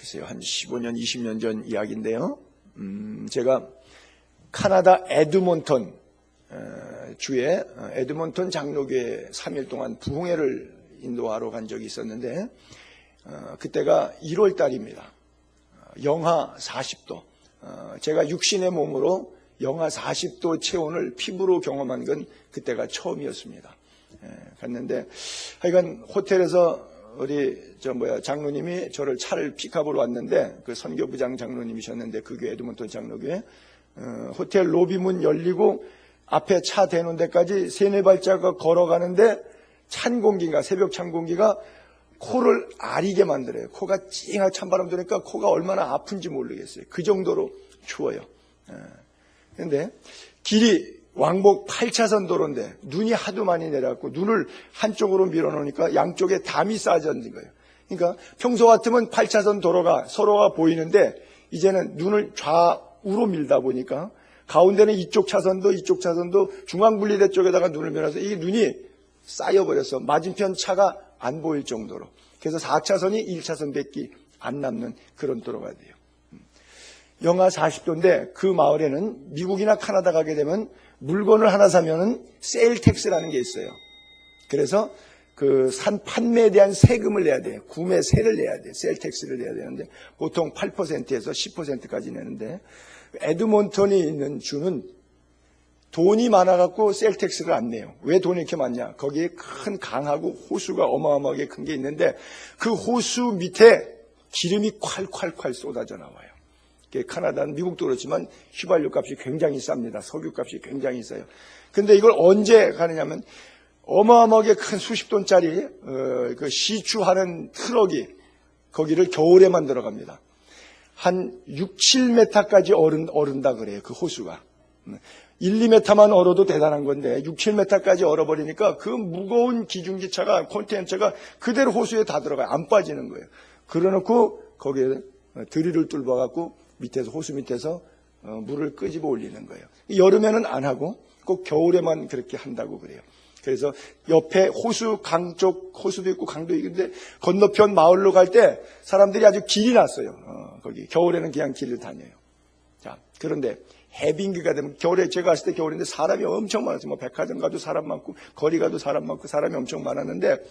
글쎄요, 한 15년, 20년 전 이야기인데요. 제가 카나다 에드몬턴 주에 에드몬턴 장로교회 3일 동안 부흥회를 인도하러 간 적이 있었는데, 그때가 1월 달입니다. 영하 40도. 제가 육신의 몸으로 영하 40도 체온을 피부로 경험한 건 그때가 처음이었습니다. 갔는데, 하여간 호텔에서 우리 장로님이 저를 차를 픽업으로 왔는데, 그 선교부장 장로님이셨는데, 그 교회 에드몬턴 장로교회 호텔 로비 문 열리고 앞에 차 대놓은 데까지 3-4발자국 걸어가는데 찬 공기가, 새벽 찬 공기가 코를 아리게 만들어요. 코가 찡하게 찬바람 들으니까 코가 얼마나 아픈지 모르겠어요. 그 정도로 추워요. 그런데 길이 왕복 8차선 도로인데 눈이 하도 많이 내려갖고 눈을 한쪽으로 밀어놓으니까 양쪽에 담이 쌓여져 있는 거예요. 그러니까 평소 같으면 8차선 도로가 서로가 보이는데 이제는 눈을 좌우로 밀다 보니까 가운데는 이쪽 차선도 중앙분리대 쪽에다가 눈을 밀어서 이게 눈이 쌓여버려서 맞은편 차가 안 보일 정도로. 그래서 4차선이 1차선 밖에 안 남는 그런 도로가 돼요. 영하 40도인데 그 마을에는 미국이나 카나다 가게 되면 물건을 하나 사면은 세일 텍스라는 게 있어요. 그래서 그 산 판매에 대한 세금을 내야 돼요. 구매세를 내야 돼요. 세일 텍스를 내야 되는데 보통 8%에서 10%까지 내는데 에드몬턴이 있는 주는 돈이 많아갖고 세일 텍스를 안 내요. 왜 돈이 이렇게 많냐? 거기에 큰 강하고 호수가 어마어마하게 큰 게 있는데 그 호수 밑에 기름이 콸콸콸 쏟아져 나와요. 카나다는 미국도 그렇지만 휘발유 값이 굉장히 쌉니다. 석유 값이 굉장히 싸요. 근데 이걸 언제 가느냐면 어마어마하게 큰 수십 톤짜리 그 시추하는 트럭이 거기를 겨울에만 들어갑니다. 한 6, 7m까지 얼은다 그래요. 그 호수가. 1, 2m만 얼어도 대단한 건데 6, 7m까지 얼어버리니까 그 무거운 기중기차가 컨테이너차가 그대로 호수에 다 들어가요. 안 빠지는 거예요. 그래놓고 거기에 드릴을 뚫어갖고 밑에서 호수 밑에서 물을 끄집어 올리는 거예요. 여름에는 안 하고 꼭 겨울에만 그렇게 한다고 그래요. 그래서 옆에 호수 강 쪽 호수도 있고 강도 있는데 건너편 마을로 갈 때 사람들이 아주 길이 났어요. 거기 겨울에는 그냥 길을 다녀요. 자, 그런데 해빙기가 되면 겨울에 제가 갔을 때 겨울인데 사람이 엄청 많았어요. 뭐 백화점 가도 사람 많고 거리 가도 사람 많고 사람이 엄청 많았는데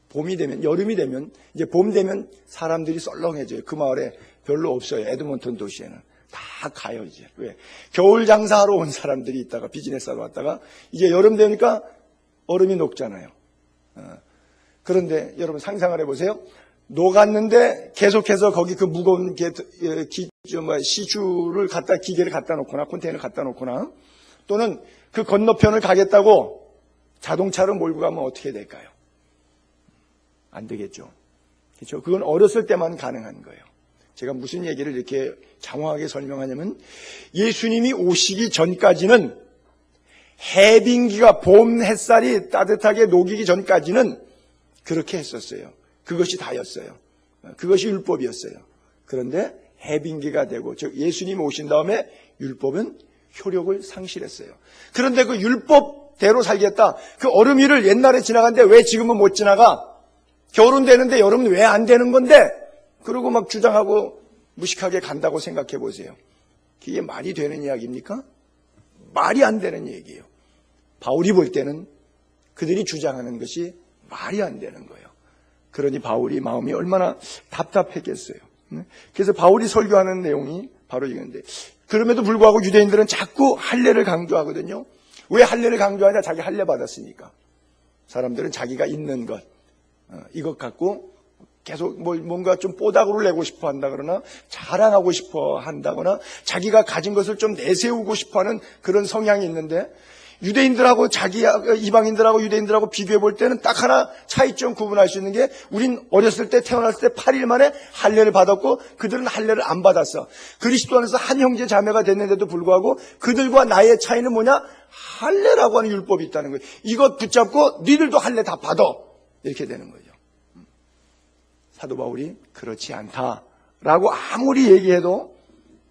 봄이 되면 여름이 되면 이제 봄 되면 사람들이 썰렁해져요. 그 마을에 별로 없어요. 에드몬턴 도시에는 다 가요 이제. 왜? 겨울 장사하러 온 사람들이 있다가 비즈니스하러 왔다가 이제 여름 되니까 얼음이 녹잖아요. 그런데 여러분 상상을 해보세요. 녹았는데 계속해서 거기 그 무거운 시추를 기계를 갖다 놓거나 컨테이너를 갖다 놓거나 또는 그 건너편을 가겠다고 자동차로 몰고 가면 어떻게 될까요? 안 되겠죠. 그렇죠? 그건 어렸을 때만 가능한 거예요. 제가 무슨 얘기를 이렇게 장황하게 설명하냐면 예수님이 오시기 전까지는 해빙기가 봄 햇살이 따뜻하게 녹이기 전까지는 그렇게 했었어요. 그것이 다였어요. 그것이 율법이었어요. 그런데 해빙기가 되고 즉 예수님이 오신 다음에 율법은 효력을 상실했어요. 그런데 그 율법대로 살겠다. 그 얼음 위를 옛날에 지나갔는데 왜 지금은 못 지나가? 겨울은 되는데 여름은 왜 안 되는 건데? 그러고 막 주장하고 무식하게 간다고 생각해 보세요. 이게 말이 되는 이야기입니까? 말이 안 되는 얘기예요. 바울이 볼 때는 그들이 주장하는 것이 말이 안 되는 거예요. 그러니 바울이 마음이 얼마나 답답했겠어요. 그래서 바울이 설교하는 내용이 바로 이건데 그럼에도 불구하고 유대인들은 자꾸 할례를 강조하거든요. 왜 할례를 강조하냐? 자기 할례 받았으니까. 사람들은 자기가 있는 것 이것 갖고 계속 뭔가 좀 뽀닥으로 내고 싶어 한다 그러나 자랑하고 싶어 한다거나 자기가 가진 것을 좀 내세우고 싶어 하는 그런 성향이 있는데 유대인들하고 이방인들하고 유대인들하고 비교해 볼 때는 딱 하나 차이점 구분할 수 있는 게 우린 어렸을 때 태어났을 때 8일 만에 할례를 받았고 그들은 할례를 안 받았어. 그리스도 안에서 한 형제 자매가 됐는데도 불구하고 그들과 나의 차이는 뭐냐? 할례라고 하는 율법이 있다는 거예요. 이것 붙잡고 니들도 할례 다 받아. 이렇게 되는 거죠. 사도 바울이 그렇지 않다라고 아무리 얘기해도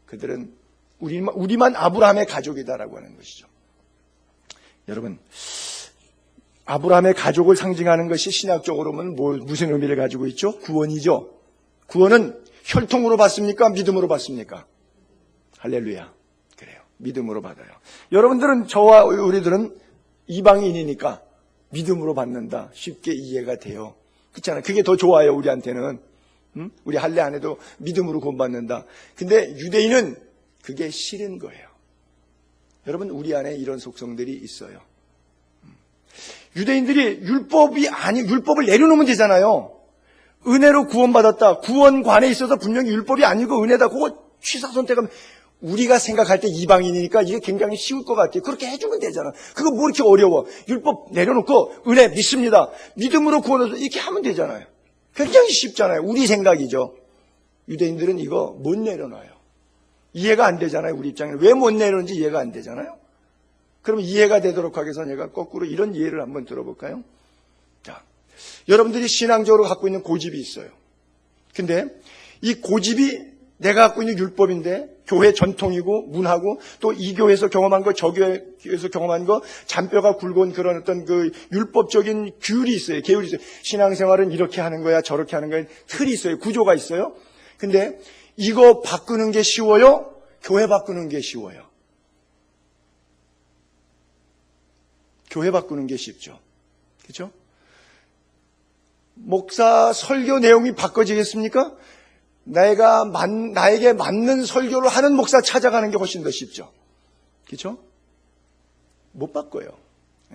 그들은 우리만 아브라함의 가족이다라고 하는 것이죠. 여러분, 아브라함의 가족을 상징하는 것이 신학적으로 보면 무슨 의미를 가지고 있죠? 구원이죠. 구원은 혈통으로 받습니까? 믿음으로 받습니까? 할렐루야. 그래요. 믿음으로 받아요. 여러분들은, 저와 우리들은 이방인이니까 믿음으로 받는다. 쉽게 이해가 돼요. 그렇잖아요. 그게 더 좋아요, 우리한테는. 우리 할례 안 해도 믿음으로 구원받는다. 근데 유대인은 그게 싫은 거예요. 여러분, 우리 안에 이런 속성들이 있어요. 유대인들이 율법을 내려놓으면 되잖아요. 은혜로 구원받았다. 구원관에 있어서 분명히 율법이 아니고 은혜다. 그거 취사 선택하면, 우리가 생각할 때 이방인이니까 이게 굉장히 쉬울 것 같아요. 그렇게 해주면 되잖아. 그거 뭐 이렇게 어려워. 율법 내려놓고 은혜 믿습니다. 믿음으로 구원해서 이렇게 하면 되잖아요. 굉장히 쉽잖아요. 우리 생각이죠. 유대인들은 이거 못 내려놔요. 이해가 안 되잖아요. 우리 입장에는. 왜 못 내려놓는지 이해가 안 되잖아요. 그럼 이해가 되도록 하기 위해서 제가 거꾸로 이런 이해를 한번 들어볼까요? 자, 여러분들이 신앙적으로 갖고 있는 고집이 있어요. 근데 이 고집이 내가 갖고 있는 율법인데, 교회 전통이고 문화고, 또 이 교회에서 경험한 거, 저 교회에서 경험한 거, 잔뼈가 굵은 그런 어떤 그 율법적인 규율이 있어요. 계율이 있어요. 신앙생활은 이렇게 하는 거야, 저렇게 하는 거야. 틀이 있어요. 구조가 있어요. 근데 이거 바꾸는 게 쉬워요? 교회 바꾸는 게 쉬워요? 교회 바꾸는 게 쉽죠. 그렇죠? 목사 설교 내용이 바꿔지겠습니까? 나에게 맞는 설교를 하는 목사 찾아가는 게 훨씬 더 쉽죠. 그렇죠? 못 바꿔요.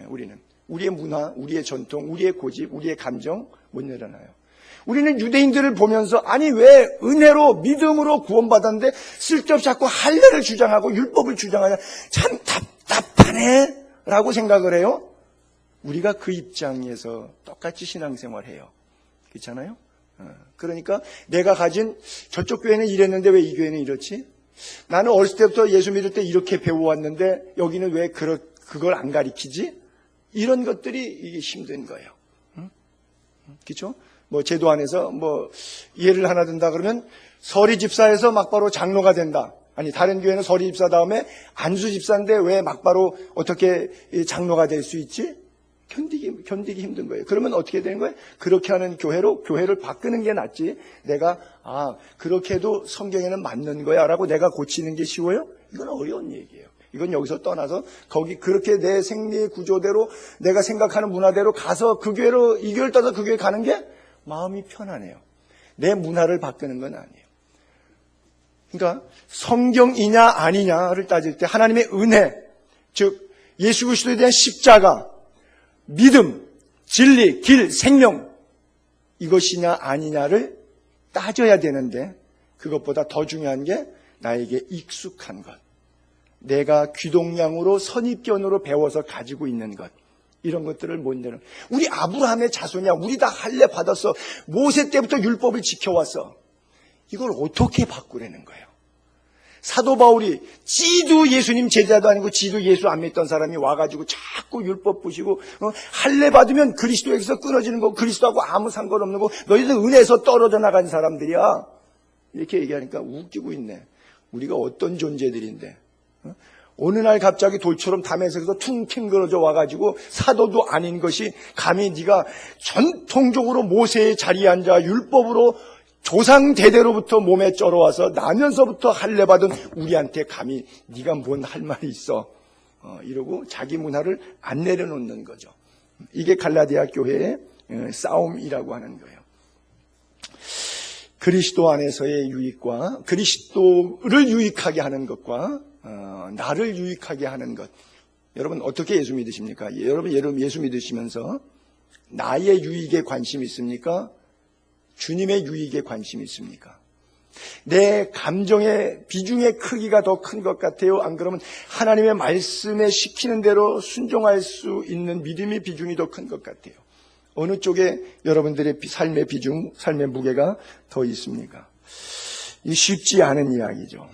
우리는. 우리의 문화, 우리의 전통, 우리의 고집, 우리의 감정 못 내려놔요. 우리는 유대인들을 보면서, 아니 왜 은혜로 믿음으로 구원받았는데 쓸데없이 자꾸 할례를 주장하고 율법을 주장하냐, 참 답답하네 라고 생각을 해요. 우리가 그 입장에서 똑같이 신앙생활해요. 그렇잖아요? 그러니까 내가 가진 저쪽 교회는 이랬는데 왜 이 교회는 이렇지? 나는 어렸을 때부터 예수 믿을 때 이렇게 배워왔는데 여기는 왜 그걸 안 가리키지? 이런 것들이 힘든 거예요. 그렇죠? 뭐 제도 안에서 뭐 예를 하나 든다 그러면 서리 집사에서 막바로 장로가 된다. 아니 다른 교회는 서리 집사 다음에 안수 집사인데 왜 막바로 어떻게 장로가 될 수 있지? 견디기 힘든 거예요. 그러면 어떻게 되는 거예요? 그렇게 하는 교회를 바꾸는 게 낫지. 내가 그렇게 해도 성경에는 맞는 거야 라고 내가 고치는 게 쉬워요? 이건 어려운 얘기예요. 이건 여기서 떠나서 그렇게 내 생리의 구조대로 내가 생각하는 문화대로 가서 이 교회를 떠나서 그 교회 가는 게 마음이 편하네요. 내 문화를 바꾸는 건 아니에요. 그러니까 성경이냐 아니냐를 따질 때 하나님의 은혜, 즉 예수 그리스도에 대한 십자가, 믿음, 진리, 길, 생명, 이것이냐 아니냐를 따져야 되는데, 그것보다 더 중요한 게 나에게 익숙한 것, 내가 귀동냥으로 선입견으로 배워서 가지고 있는 것, 이런 것들을 못 내려. 우리 아브라함의 자손이야. 우리 다 할례 받았어. 모세 때부터 율법을 지켜왔어. 이걸 어떻게 바꾸라는 거예요? 사도 바울이 지도 예수님 제자도 아니고 지도 예수 안 믿던 사람이 와가지고 자꾸 율법 부시고 할례 받으면 그리스도에게서 끊어지는 거, 그리스도하고 아무 상관없는 거, 너희들 은혜에서 떨어져 나간 사람들이야. 이렇게 얘기하니까 웃기고 있네. 우리가 어떤 존재들인데, 어느 날 갑자기 돌처럼 담에색에서 퉁퉁거려져 와가지고 사도도 아닌 것이 감히 네가 전통적으로 모세의 자리에 앉아 율법으로 조상 대대로부터 몸에 쩔어와서 나면서부터 할례 받은 우리한테 감히 네가 뭔 할 말이 있어, 이러고 자기 문화를 안 내려놓는 거죠. 이게 갈라디아 교회의 싸움이라고 하는 거예요. 그리스도 안에서의 유익과 그리스도를 유익하게 하는 것과 나를 유익하게 하는 것. 여러분 어떻게 예수 믿으십니까? 여러분 예수 믿으시면서 나의 유익에 관심이 있습니까? 주님의 유익에 관심이 있습니까? 내 감정의 비중의 크기가 더 큰 것 같아요? 안 그러면 하나님의 말씀에 시키는 대로 순종할 수 있는 믿음의 비중이 더 큰 것 같아요? 어느 쪽에 여러분들의 삶의 비중, 삶의 무게가 더 있습니까? 이 쉽지 않은 이야기죠.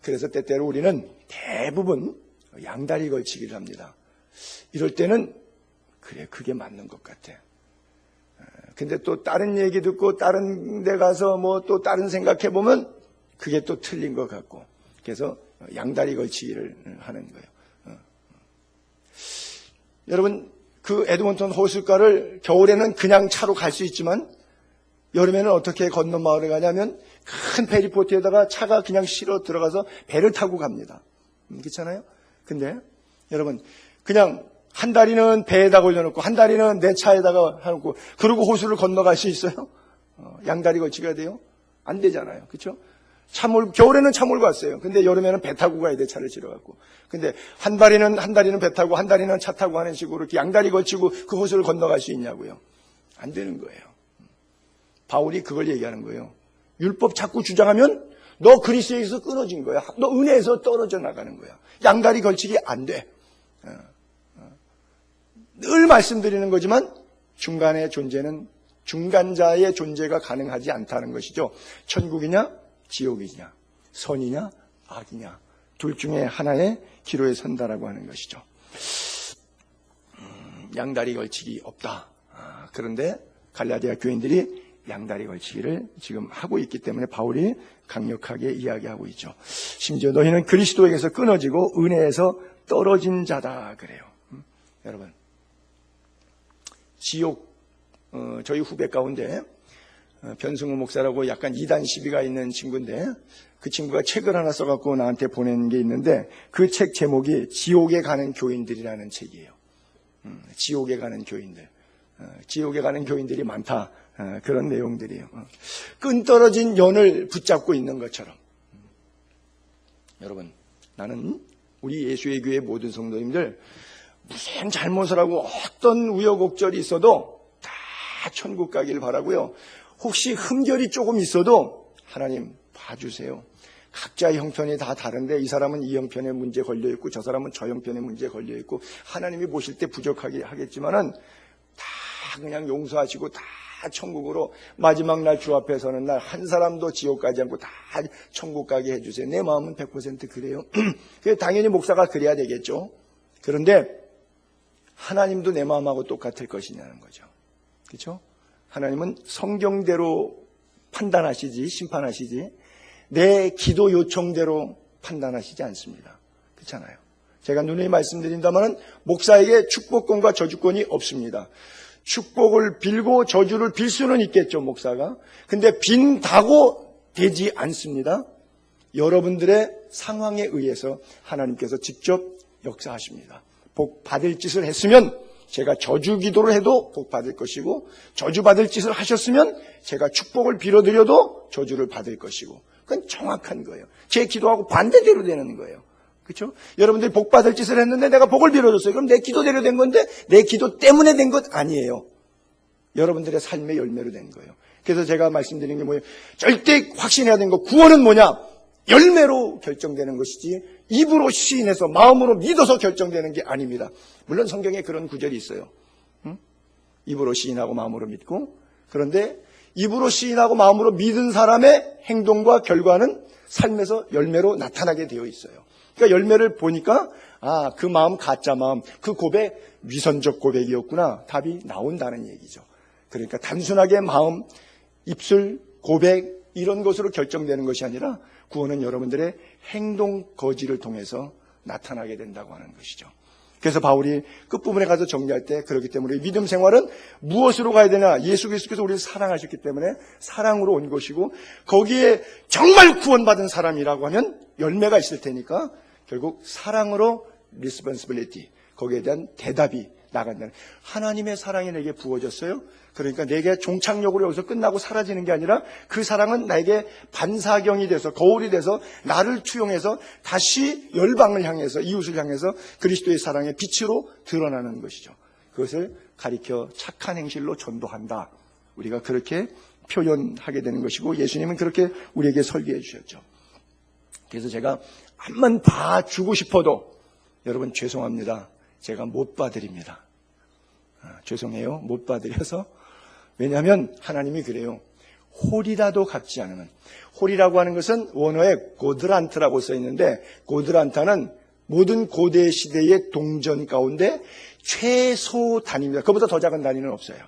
그래서 때때로 우리는 대부분 양다리 걸치기를 합니다. 이럴 때는 그래, 그게 맞는 것 같아. 근데 또 다른 얘기 듣고 다른 데 가서 뭐 또 다른 생각해 보면 그게 또 틀린 것 같고, 그래서 양다리 걸치기를 하는 거예요. 여러분 그 에드먼턴 호숫가를 겨울에는 그냥 차로 갈 수 있지만 여름에는 어떻게 건너 마을에 가냐면 큰 페리포트에다가 차가 그냥 실어 들어가서 배를 타고 갑니다. 그렇잖아요? 근데 여러분 그냥 한 다리는 배에다 걸려놓고 한 다리는 내 차에다가 해놓고 그러고 호수를 건너갈 수 있어요? 양다리 걸치가 돼요? 안 되잖아요. 그렇죠? 겨울에는 차 몰고 왔어요. 근데 여름에는 배 타고 가야 돼, 차를 실어갖고. 근데 한 다리는 배 타고 한 다리는 차 타고 하는 식으로 이렇게 양다리 걸치고 그 호수를 건너갈 수 있냐고요? 안 되는 거예요. 바울이 그걸 얘기하는 거예요. 율법 자꾸 주장하면 너 그리스도에서 끊어진 거야. 너 은혜에서 떨어져 나가는 거야. 양다리 걸치기 안 돼. 늘 말씀드리는 거지만 중간의 존재는 중간자의 존재가 가능하지 않다는 것이죠. 천국이냐 지옥이냐 선이냐 악이냐 둘 중에 하나의 기로에 선다라고 하는 것이죠. 양다리 걸치기 없다. 그런데 갈라디아 교인들이 양다리 걸치기를 지금 하고 있기 때문에 바울이 강력하게 이야기하고 있죠. 심지어 너희는 그리스도에게서 끊어지고 은혜에서 떨어진 자다 그래요. 여러분 지옥 저희 후배 가운데 변승우 목사라고 약간 이단 시비가 있는 친구인데 그 친구가 책을 하나 써갖고 나한테 보낸 게 있는데 그 책 제목이 지옥에 가는 교인들이라는 책이에요. 지옥에 가는 교인들. 지옥에 가는 교인들이 많다. 그런 내용들이에요. 끈 떨어진 연을 붙잡고 있는 것처럼. 여러분 나는 우리 예수의 교회 모든 성도님들 무슨 잘못을 하고 어떤 우여곡절이 있어도 다 천국 가길 바라고요. 혹시 흠결이 조금 있어도 하나님 봐주세요. 각자의 형편이 다 다른데 이 사람은 이 형편에 문제 걸려있고 저 사람은 저 형편에 문제 걸려있고 하나님이 보실 때 부족하게 하겠지만은 다 그냥 용서하시고 다 천국으로 마지막 날 주 앞에 서는 날 한 사람도 지옥 가지 않고 다 천국 가게 해주세요. 내 마음은 100% 그래요. 당연히 목사가 그래야 되겠죠. 그런데 하나님도 내 마음하고 똑같을 것이냐는 거죠. 그렇죠? 하나님은 성경대로 판단하시지 심판하시지 내 기도 요청대로 판단하시지 않습니다. 그렇잖아요. 제가 누누이 말씀드린다면 목사에게 축복권과 저주권이 없습니다. 축복을 빌고 저주를 빌 수는 있겠죠, 목사가. 근데 빈다고 되지 않습니다. 여러분들의 상황에 의해서 하나님께서 직접 역사하십니다. 복 받을 짓을 했으면 제가 저주 기도를 해도 복 받을 것이고 저주 받을 짓을 하셨으면 제가 축복을 빌어드려도 저주를 받을 것이고 그건 정확한 거예요. 제 기도하고 반대대로 되는 거예요. 그렇죠? 여러분들이 복 받을 짓을 했는데 내가 복을 빌어줬어요. 그럼 내 기도대로 된 건데 내 기도 때문에 된 것 아니에요. 여러분들의 삶의 열매로 된 거예요. 그래서 제가 말씀드린 게 뭐예요? 절대 확신해야 되는 거 구원은 뭐냐? 열매로 결정되는 것이지 입으로 시인해서 마음으로 믿어서 결정되는 게 아닙니다. 물론 성경에 그런 구절이 있어요. 입으로 시인하고 마음으로 믿고 그런데 입으로 시인하고 마음으로 믿은 사람의 행동과 결과는 삶에서 열매로 나타나게 되어 있어요. 그러니까 열매를 보니까 그 마음 가짜 마음, 그 고백 위선적 고백이었구나. 답이 나온다는 얘기죠. 그러니까 단순하게 마음, 입술, 고백 이런 것으로 결정되는 것이 아니라 구원은 여러분들의 행동 거지를 통해서 나타나게 된다고 하는 것이죠. 그래서 바울이 끝부분에 가서 정리할 때 그렇기 때문에 믿음 생활은 무엇으로 가야 되냐? 예수 그리스도께서 우리를 사랑하셨기 때문에 사랑으로 온 것이고 거기에 정말 구원받은 사람이라고 하면 열매가 있을 테니까 결국 사랑으로 responsibility 거기에 대한 대답이 나간다는 하나님의 사랑이 내게 부어졌어요. 그러니까 내게 종착역으로 여기서 끝나고 사라지는 게 아니라 그 사랑은 나에게 반사경이 돼서 거울이 돼서 나를 투영해서 다시 열방을 향해서 이웃을 향해서 그리스도의 사랑의 빛으로 드러나는 것이죠. 그것을 가리켜 착한 행실로 전도한다. 우리가 그렇게 표현하게 되는 것이고 예수님은 그렇게 우리에게 설계해 주셨죠. 그래서 제가 한번 봐주고 싶어도 여러분 죄송합니다. 제가 못 봐드립니다. 죄송해요. 못 봐드려서. 왜냐하면 하나님이 그래요. 홀이라도 갚지 않으면. 홀이라고 하는 것은 원어에 고드란트라고 써있는데 고드란타는 모든 고대 시대의 동전 가운데 최소 단위입니다. 그보다 더 작은 단위는 없어요.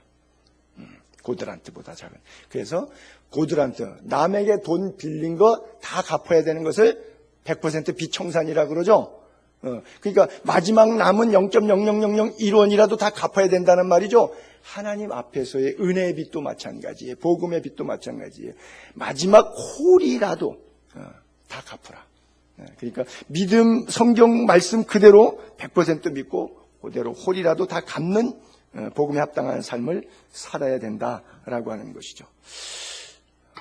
고드란트보다 작은. 그래서 고드란트, 남에게 돈 빌린 거 다 갚아야 되는 것을 100% 비청산이라 그러죠. 그러니까 마지막 남은 0.00001원이라도 다 갚아야 된다는 말이죠. 하나님 앞에서의 은혜의 빚도 마찬가지예요. 복음의 빚도 마찬가지예요. 마지막 홀이라도 다 갚으라. 그러니까 믿음, 성경 말씀 그대로 100% 믿고 그대로 홀이라도 다 갚는 복음에 합당한 삶을 살아야 된다라고 하는 것이죠.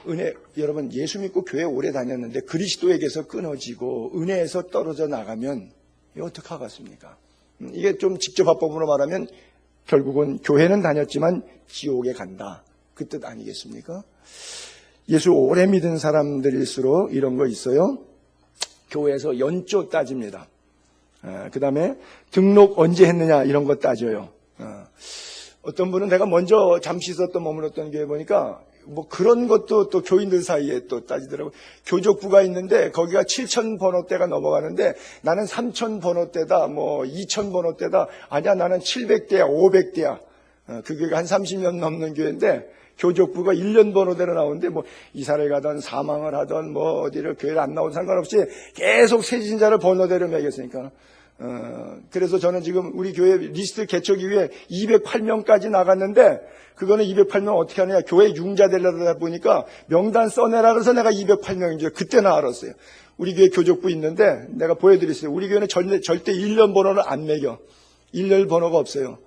은혜, 여러분 예수 믿고 교회 오래 다녔는데 그리스도에게서 끊어지고 은혜에서 떨어져 나가면 이거 어떡하겠습니까? 이게 좀 직접 화법으로 말하면 결국은 교회는 다녔지만 지옥에 간다. 그 뜻 아니겠습니까? 예수 오래 믿은 사람들일수록 이런 거 있어요. 교회에서 연조 따집니다. 그 다음에 등록 언제 했느냐 이런 거 따져요. 어떤 분은 내가 먼저 잠시 있었던 머물렀던 교회 보니까 뭐 그런 것도 또 교인들 사이에 또 따지더라고요. 교족부가 있는데 거기가 7,000 번호대가 넘어가는데 나는 3,000 번호대다, 뭐 2,000 번호대다. 아니야, 나는 700대야, 500대야. 그 교회가 한 30년 넘는 교회인데 교족부가 1년 번호대로 나오는데 뭐 이사를 가던 사망을 하던 뭐 어디를 교회를 안 나온 상관없이 계속 새신자를 번호대로 매겼으니까. 그래서 저는 지금 우리 교회 리스트 개척 이후에 208명까지 나갔는데 그거는 208명 어떻게 하느냐. 교회 융자 되려다 보니까 명단 써내라 그래서 내가 208명인지 그때나 알았어요. 우리 교회 교족부 있는데 내가 보여드렸어요. 우리 교회는 절대 1년 번호를 안 매겨. 1년 번호가 없어요.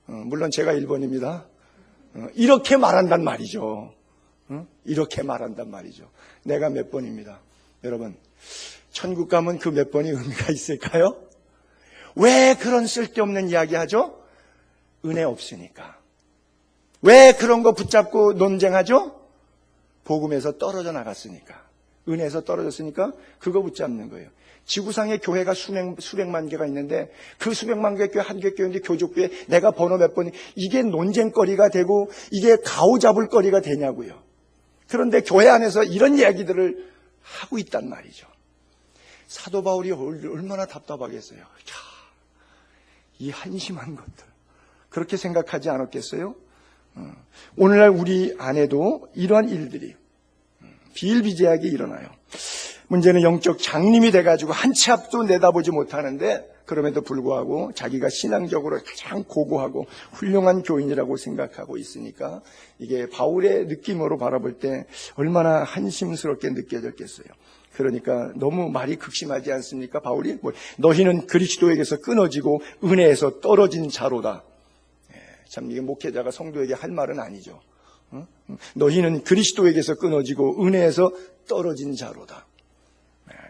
물론 제가 1번입니다. 이렇게 말한단 말이죠. 이렇게 말한단 말이죠. 내가 몇 번입니다. 여러분, 천국 가면 그 몇 번이 의미가 있을까요? 왜 그런 쓸데없는 이야기 하죠? 은혜 없으니까. 왜 그런 거 붙잡고 논쟁하죠? 복음에서 떨어져 나갔으니까. 은혜에서 떨어졌으니까 그거 붙잡는 거예요. 지구상에 교회가 수백만 개가 있는데 그 수백만 개 교회 한 개 교회인데 교족부에 내가 번호 몇 번이 이게 논쟁거리가 되고 이게 가오잡을 거리가 되냐고요. 그런데 교회 안에서 이런 이야기들을 하고 있단 말이죠. 사도 바울이 얼마나 답답하겠어요. 이 한심한 것들. 그렇게 생각하지 않았겠어요? 오늘날 우리 안에도 이러한 일들이 비일비재하게 일어나요. 문제는 영적 장님이 돼가지고 한 치 앞도 내다보지 못하는데 그럼에도 불구하고 자기가 신앙적으로 가장 고고하고 훌륭한 교인이라고 생각하고 있으니까 이게 바울의 느낌으로 바라볼 때 얼마나 한심스럽게 느껴졌겠어요. 그러니까 너무 말이 극심하지 않습니까? 바울이 너희는 그리스도에게서 끊어지고 은혜에서 떨어진 자로다. 참 이게 목회자가 성도에게 할 말은 아니죠. 너희는 그리스도에게서 끊어지고 은혜에서 떨어진 자로다.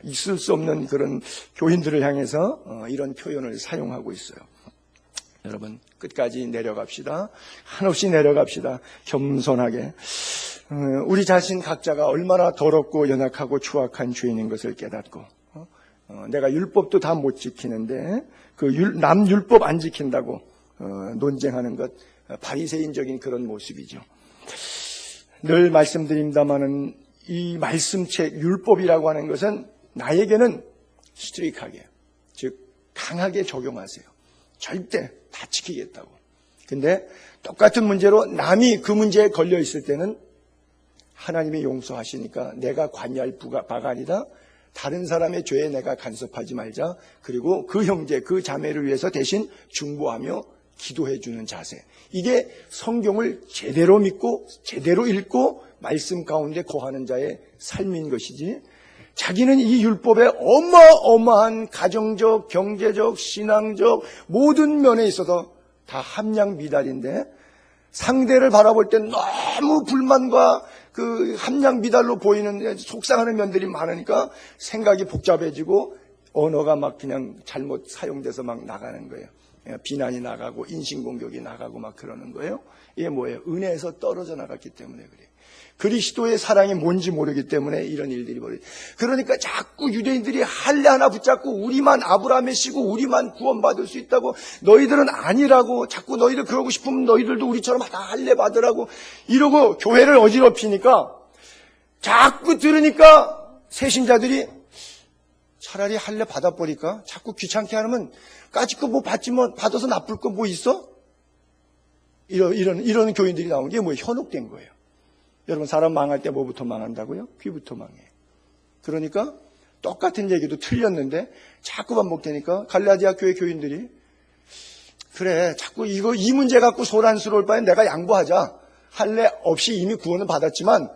있을 수 없는 그런 교인들을 향해서 이런 표현을 사용하고 있어요. 여러분 끝까지 내려갑시다. 한없이 내려갑시다. 겸손하게. 우리 자신 각자가 얼마나 더럽고 연약하고 추악한 죄인인 것을 깨닫고 내가 율법도 다 못 지키는데 그 남 율법 안 지킨다고 논쟁하는 것 바리새인적인 그런 모습이죠. 늘 말씀드립니다마는 이 말씀책 율법이라고 하는 것은 나에게는 스트릭하게 즉 강하게 적용하세요. 절대 다 지키겠다고. 근데 똑같은 문제로 남이 그 문제에 걸려 있을 때는 하나님이 용서하시니까 내가 관여할 바가 아니라 다른 사람의 죄에 내가 간섭하지 말자. 그리고 그 형제, 그 자매를 위해서 대신 중보하며 기도해 주는 자세. 이게 성경을 제대로 믿고 제대로 읽고 말씀 가운데 거하는 자의 삶인 것이지, 자기는 이 율법의 어마어마한 가정적, 경제적, 신앙적 모든 면에 있어서 다 함량 미달인데 상대를 바라볼 때 너무 불만과 그 함량 미달로 보이는 속상하는 면들이 많으니까 생각이 복잡해지고 언어가 막 그냥 잘못 사용돼서 막 나가는 거예요. 비난이 나가고 인신공격이 나가고 막 그러는 거예요. 이게 뭐예요? 은혜에서 떨어져 나갔기 때문에 그래요. 그리스도의 사랑이 뭔지 모르기 때문에 이런 일들이 벌어져요. 그러니까 자꾸 유대인들이 할례 하나 붙잡고 우리만 아브라함의 씨고 우리만 구원받을 수 있다고, 너희들은 아니라고, 자꾸 너희들 그러고 싶으면 너희들도 우리처럼 다 할례 받으라고 이러고 교회를 어지럽히니까 자꾸 들으니까 새신자들이 차라리 할례 받아버릴까? 자꾸 귀찮게 하면 까짓 거 뭐 받지만 받아서 나쁠 거 뭐 있어? 이런 교인들이 나오는 게 뭐예요? 현혹된 거예요. 여러분 사람 망할 때 뭐부터 망한다고요? 귀부터 망해요. 그러니까 똑같은 얘기도 틀렸는데 자꾸 반복되니까 갈라디아 교회 교인들이 그래, 자꾸 이 문제 갖고 소란스러울 바엔 내가 양보하자. 할례 없이 이미 구원을 받았지만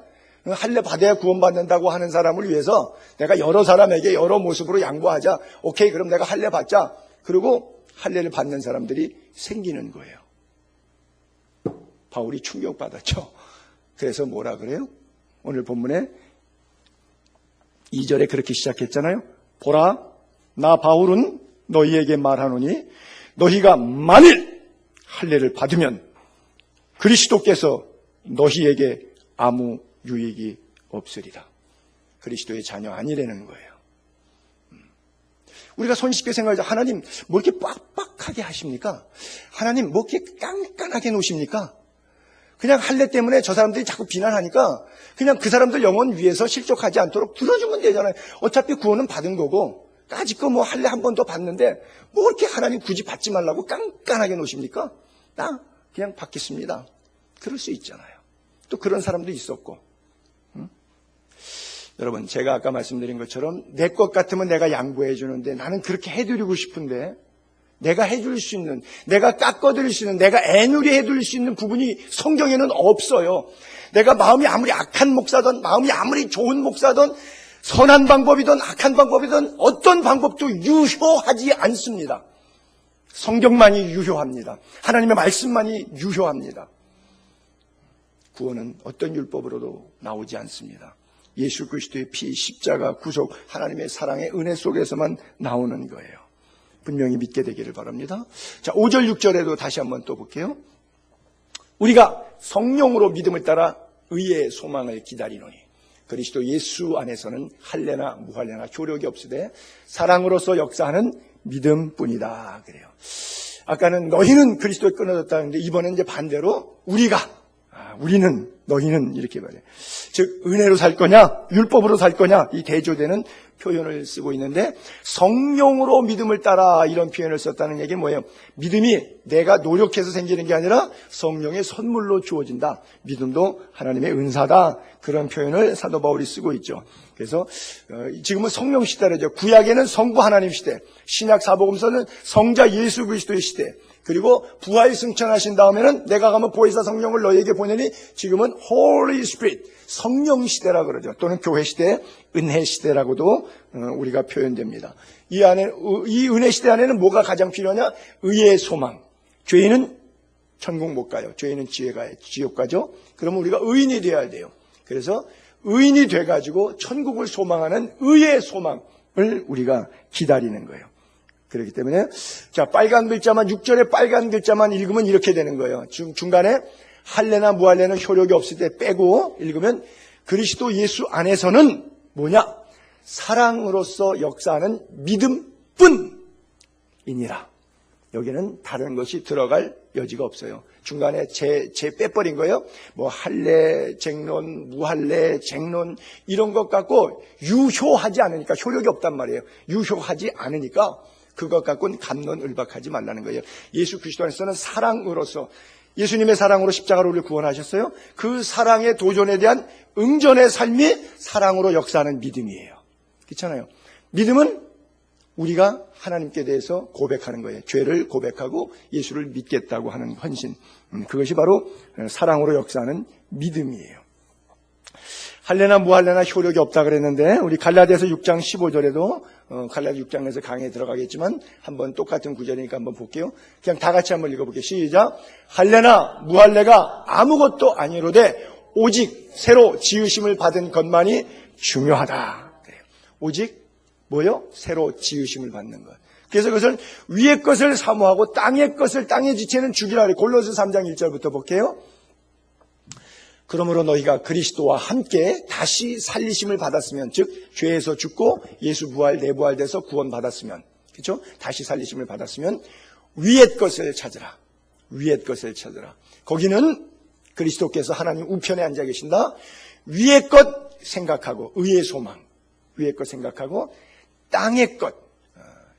할례 받아야 구원받는다고 하는 사람을 위해서 내가 여러 사람에게 여러 모습으로 양보하자. 오케이, 그럼 내가 할례 받자. 그리고 할례를 받는 사람들이 생기는 거예요. 바울이 충격받았죠. 그래서 뭐라 그래요? 오늘 본문에 2절에 그렇게 시작했잖아요. 보라, 나 바울은 너희에게 말하노니 너희가 만일 할례를 받으면 그리스도께서 너희에게 아무 유익이 없으리라. 그리스도의 자녀 아니라는 거예요. 우리가 손쉽게 생각하자. 하나님 뭐 이렇게 빡빡하게 하십니까? 하나님 뭐 이렇게 깐깐하게 놓으십니까? 그냥 할례 때문에 저 사람들이 자꾸 비난하니까 그냥 그 사람들 영혼 위해서 실족하지 않도록 들어주면 되잖아요. 어차피 구원은 받은 거고 까짓거 뭐 할례 한 번 더 받는데 뭐 이렇게 하나님 굳이 받지 말라고 깐깐하게 놓으십니까? 나 그냥 받겠습니다. 그럴 수 있잖아요. 또 그런 사람도 있었고. 여러분, 제가 아까 말씀드린 것처럼 내 것 같으면 내가 양보해 주는데 나는 그렇게 해드리고 싶은데 내가 해줄 수 있는, 내가 깎아드릴 수 있는, 내가 애누리 해드릴 수 있는 부분이 성경에는 없어요. 내가 마음이 아무리 악한 목사든 마음이 아무리 좋은 목사든 선한 방법이든 악한 방법이든 어떤 방법도 유효하지 않습니다. 성경만이 유효합니다. 하나님의 말씀만이 유효합니다. 구원은 어떤 율법으로도 나오지 않습니다. 예수 그리스도의 피, 십자가, 구속, 하나님의 사랑의 은혜 속에서만 나오는 거예요. 분명히 믿게 되기를 바랍니다. 자, 5절, 6절에도 다시 한번 또 볼게요. 우리가 성령으로 믿음을 따라 의의 소망을 기다리노니 그리스도 예수 안에서는 할례나 무할례나 효력이 없으되 사랑으로서 역사하는 믿음뿐이다. 그래요. 아까는 너희는 그리스도에 끊어졌다는데 이번엔 이제 반대로 우리는 너희는 이렇게 말해요. 즉 은혜로 살 거냐 율법으로 살 거냐 이 대조되는 표현을 쓰고 있는데 성령으로 믿음을 따라 이런 표현을 썼다는 얘기는 뭐예요? 믿음이 내가 노력해서 생기는 게 아니라 성령의 선물로 주어진다. 믿음도 하나님의 은사다. 그런 표현을 사도 바울이 쓰고 있죠. 그래서 지금은 성령 시대라죠. 구약에는 성부 하나님 시대, 신약 사복음서는 성자 예수 그리스도의 시대, 그리고 부활 승천하신 다음에는 내가 가면 보혜사 성령을 너희에게 보내니 지금은 Holy Spirit, 성령 시대라 그러죠. 또는 교회 시대, 은혜 시대라고도 우리가 표현됩니다. 이 은혜 시대 안에는 뭐가 가장 필요하냐? 의의 소망. 죄인은 천국 못 가요. 죄인은 지옥 가죠. 그러면 우리가 의인이 되어야 돼요. 그래서 의인이 돼가지고 천국을 소망하는 의의 소망을 우리가 기다리는 거예요. 그렇기 때문에 자 빨간 글자만 6절에 빨간 글자만 읽으면 이렇게 되는 거예요. 중간에 할례나 무할례는 효력이 없을 때 빼고 읽으면 그리스도 예수 안에서는 뭐냐? 사랑으로서 역사하는 믿음뿐이니라. 여기는 다른 것이 들어갈 여지가 없어요. 중간에 제 빼버린 거예요. 뭐 할례, 쟁론, 무할례, 쟁론 이런 것 갖고 유효하지 않으니까 효력이 없단 말이에요. 유효하지 않으니까 그것 갖고는 갑론을박하지 말라는 거예요. 예수 그리스도 안에서는 사랑으로서 예수님의 사랑으로 십자가로 우리를 구원하셨어요. 그 사랑의 도전에 대한 응전의 삶이 사랑으로 역사하는 믿음이에요. 그렇잖아요. 믿음은 우리가 하나님께 대해서 고백하는 거예요. 죄를 고백하고 예수를 믿겠다고 하는 헌신. 그것이 바로 사랑으로 역사하는 믿음이에요. 할례나 무할례나 효력이 없다 그랬는데 우리 갈라디아서 6장 15절에도 갈라디아 6장에서 강의에 들어가겠지만 한번 똑같은 구절이니까 한번 볼게요. 그냥 다 같이 한번 읽어볼게요. 시작. 할례나 무할례가 아무것도 아니로되 오직 새로 지으심을 받은 것만이 중요하다. 오직 뭐요? 새로 지으심을 받는 것. 그래서 그것을 위의 것을 사모하고 땅의 것을 땅의 지체는 죽이라 그래요. 골로새 3장 1절부터 볼게요. 그러므로 너희가 그리스도와 함께 다시 살리심을 받았으면, 즉 죄에서 죽고 예수 부활 내부활돼서 구원받았으면, 그렇죠? 다시 살리심을 받았으면 위의 것을 찾으라. 위의 것을 찾으라. 거기는 그리스도께서 하나님 우편에 앉아 계신다. 위의 것 생각하고 의의 소망, 위의 것 생각하고 땅의 것,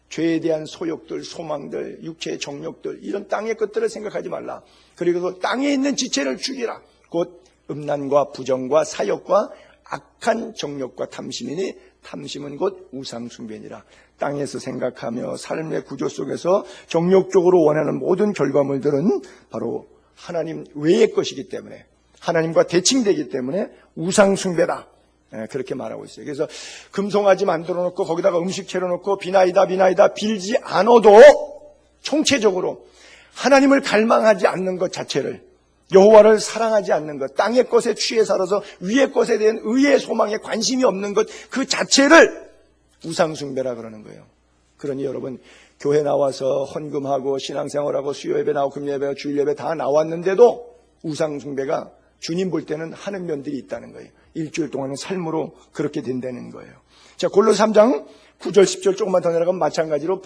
죄에 대한 소욕들, 소망들, 육체의 정욕들 이런 땅의 것들을 생각하지 말라. 그리고 땅에 있는 지체를 죽이라. 곧 음란과 부정과 사욕과 악한 정욕과 탐심이니 탐심은 곧 우상숭배니라. 땅에서 생각하며 삶의 구조 속에서 정욕적으로 원하는 모든 결과물들은 바로 하나님 외의 것이기 때문에, 하나님과 대칭되기 때문에 우상숭배다, 그렇게 말하고 있어요. 그래서 금송아지 만들어 놓고 거기다가 음식 채워 놓고 비나이다 빌지 않아도 총체적으로 하나님을 갈망하지 않는 것 자체를, 여호와를 사랑하지 않는 것, 땅의 것에 취해 살아서 위의 것에 대한 의의 소망에 관심이 없는 것 그 자체를 우상숭배라 그러는 거예요. 그러니 여러분, 교회 나와서 헌금하고 신앙생활하고 수요예배 나오고 금요예배 주일예배 다 나왔는데도 우상숭배가 주님 볼 때는 하는 면들이 있다는 거예요. 일주일 동안은 삶으로 그렇게 된다는 거예요. 자, 골로새 3장 9절 10절 조금만 더 내려가면 마찬가지로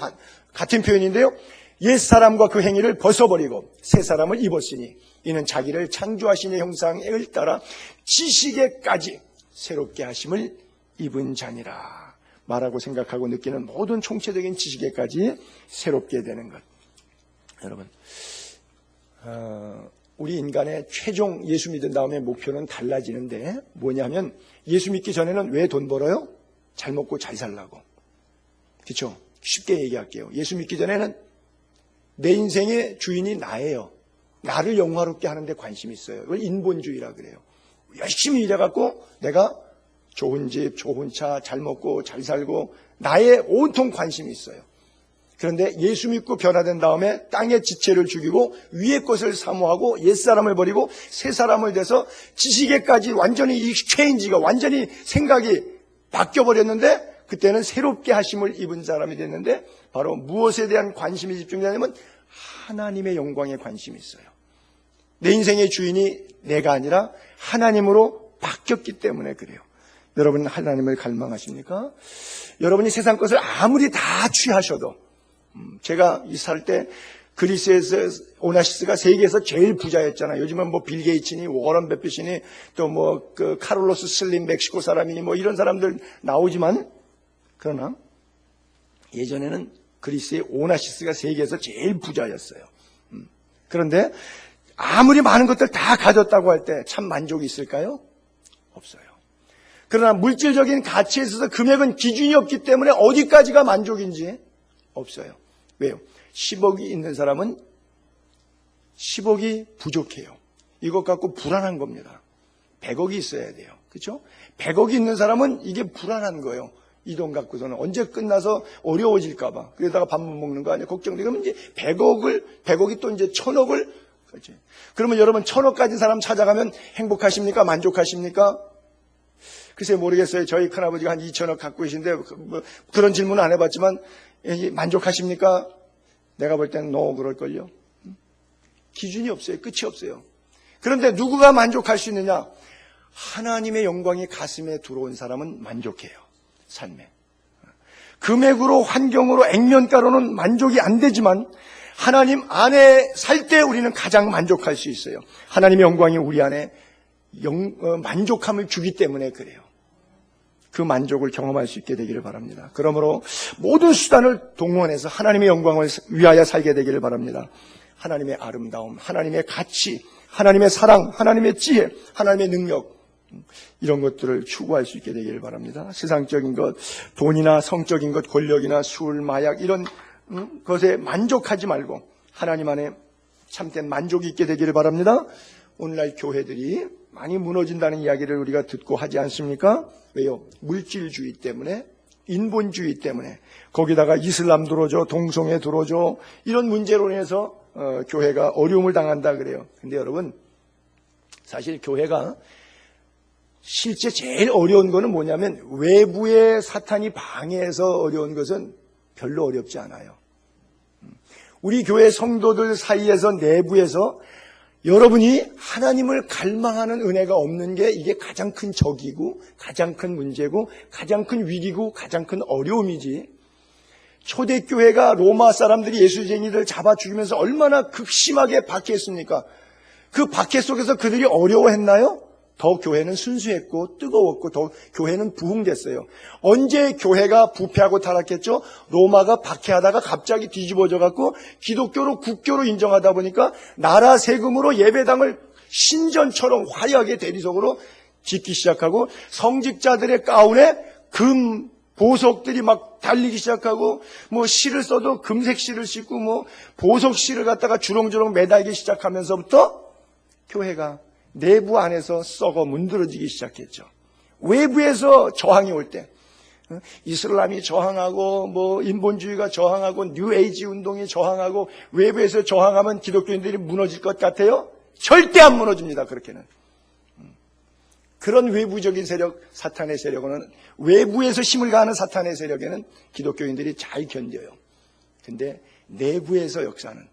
같은 표현인데요. 옛사람과 그 행위를 벗어버리고 새 사람을 입었으니 이는 자기를 창조하신 이의 형상을 따라 지식에까지 새롭게 하심을 입은 자니라. 말하고 생각하고 느끼는 모든 총체적인 지식에까지 새롭게 되는 것. 여러분, 우리 인간의 최종 예수 믿은 다음에 목표는 달라지는데 뭐냐면, 예수 믿기 전에는 왜 돈 벌어요? 잘 먹고 잘 살라고. 그렇죠? 쉽게 얘기할게요. 예수 믿기 전에는 내 인생의 주인이 나예요. 나를 영화롭게 하는 데 관심이 있어요. 이걸 인본주의라 그래요. 열심히 일해갖고 내가 좋은 집, 좋은 차, 잘 먹고 잘 살고 나의 온통 관심이 있어요. 그런데 예수 믿고 변화된 다음에 땅의 지체를 죽이고 위의 것을 사모하고 옛사람을 버리고 새 사람을 돼서 지식에까지 완전히 이 체인지가 완전히 생각이 바뀌어버렸는데, 그때는 새롭게 하심을 입은 사람이 됐는데, 바로 무엇에 대한 관심이 집중되냐면 하나님의 영광에 관심이 있어요. 내 인생의 주인이 내가 아니라 하나님으로 바뀌었기 때문에 그래요. 여러분, 하나님을 갈망하십니까? 여러분이 세상 것을 아무리 다 취하셔도, 제가 살 때 그리스에서 오나시스가 세계에서 제일 부자였잖아요. 요즘은 뭐 빌 게이츠니 워런 버핏이니 또 뭐 그 카를로스 슬림 멕시코 사람이니 뭐 이런 사람들 나오지만, 그러나 예전에는 그리스의 오나시스가 세계에서 제일 부자였어요. 그런데 아무리 많은 것들 다 가졌다고 할 때 참 만족이 있을까요? 없어요. 그러나 물질적인 가치에 있어서 금액은 기준이 없기 때문에 어디까지가 만족인지 없어요. 왜요? 10억이 있는 사람은 10억이 부족해요. 이것 갖고 불안한 겁니다. 100억이 있어야 돼요. 그렇죠? 100억이 있는 사람은 이게 불안한 거예요. 이 돈 갖고서는 언제 끝나서 어려워질까 봐. 그러다가 밥 못 먹는 거 아니야? 걱정되면 이제 100억이 또 이제 1000억을, 그렇지? 그러면 여러분 1000억 가진 사람 찾아가면 행복하십니까? 만족하십니까? 글쎄 모르겠어요. 저희 큰아버지가 한 2000억 갖고 계신데 뭐 그런 질문 안 해봤지만 만족하십니까? 내가 볼 때는 그럴걸요. 기준이 없어요. 끝이 없어요. 그런데 누구가 만족할 수 있느냐? 하나님의 영광이 가슴에 들어온 사람은 만족해요. 삶에. 금액으로, 환경으로, 액면가로는 만족이 안 되지만 하나님 안에 살 때 우리는 가장 만족할 수 있어요. 하나님의 영광이 우리 안에 만족함을 주기 때문에 그래요. 그 만족을 경험할 수 있게 되기를 바랍니다. 그러므로 모든 수단을 동원해서 하나님의 영광을 위하여 살게 되기를 바랍니다. 하나님의 아름다움, 하나님의 가치, 하나님의 사랑, 하나님의 지혜, 하나님의 능력, 이런 것들을 추구할 수 있게 되기를 바랍니다. 세상적인 것, 돈이나 성적인 것, 권력이나 술, 마약 이런 것에 만족하지 말고 하나님 안에 참된 만족이 있게 되기를 바랍니다. 오늘날 교회들이 많이 무너진다는 이야기를 우리가 듣고 하지 않습니까? 왜요? 물질주의 때문에, 인본주의 때문에, 거기다가 이슬람 들어오죠, 동성애 들어오죠, 이런 문제로 인해서 교회가 어려움을 당한다 그래요. 근데 여러분, 사실 교회가 실제 제일 어려운 거는 뭐냐면 외부의 사탄이 방해해서 어려운 것은 별로 어렵지 않아요. 우리 교회 성도들 사이에서, 내부에서 여러분이 하나님을 갈망하는 은혜가 없는 게 이게 가장 큰 적이고 가장 큰 문제고 가장 큰 위기고 가장 큰 어려움이지. 초대교회가 로마 사람들이 예수쟁이들 잡아 죽이면서 얼마나 극심하게 박해했습니까? 그 박해 속에서 그들이 어려워했나요? 더 교회는 순수했고 뜨거웠고 더 교회는 부흥됐어요. 언제 교회가 부패하고 타락했죠? 로마가 박해하다가 갑자기 뒤집어져 갖고 기독교로 국교로 인정하다 보니까 나라 세금으로 예배당을 신전처럼 화려하게 대리석으로 짓기 시작하고 성직자들의 가운에 금 보석들이 막 달리기 시작하고 뭐 실을 써도 금색 실을 싣고 뭐 보석 실을 갖다가 주렁주렁 매달기 시작하면서부터 교회가 내부 안에서 썩어 문드러지기 시작했죠. 외부에서 저항이 올 때 이슬람이 저항하고 뭐 인본주의가 저항하고 뉴에이지 운동이 저항하고 외부에서 저항하면 기독교인들이 무너질 것 같아요? 절대 안 무너집니다. 그렇게는. 그런 외부적인 세력, 사탄의 세력은 외부에서 힘을 가하는 사탄의 세력에는 기독교인들이 잘 견뎌요. 근데 내부에서 역사는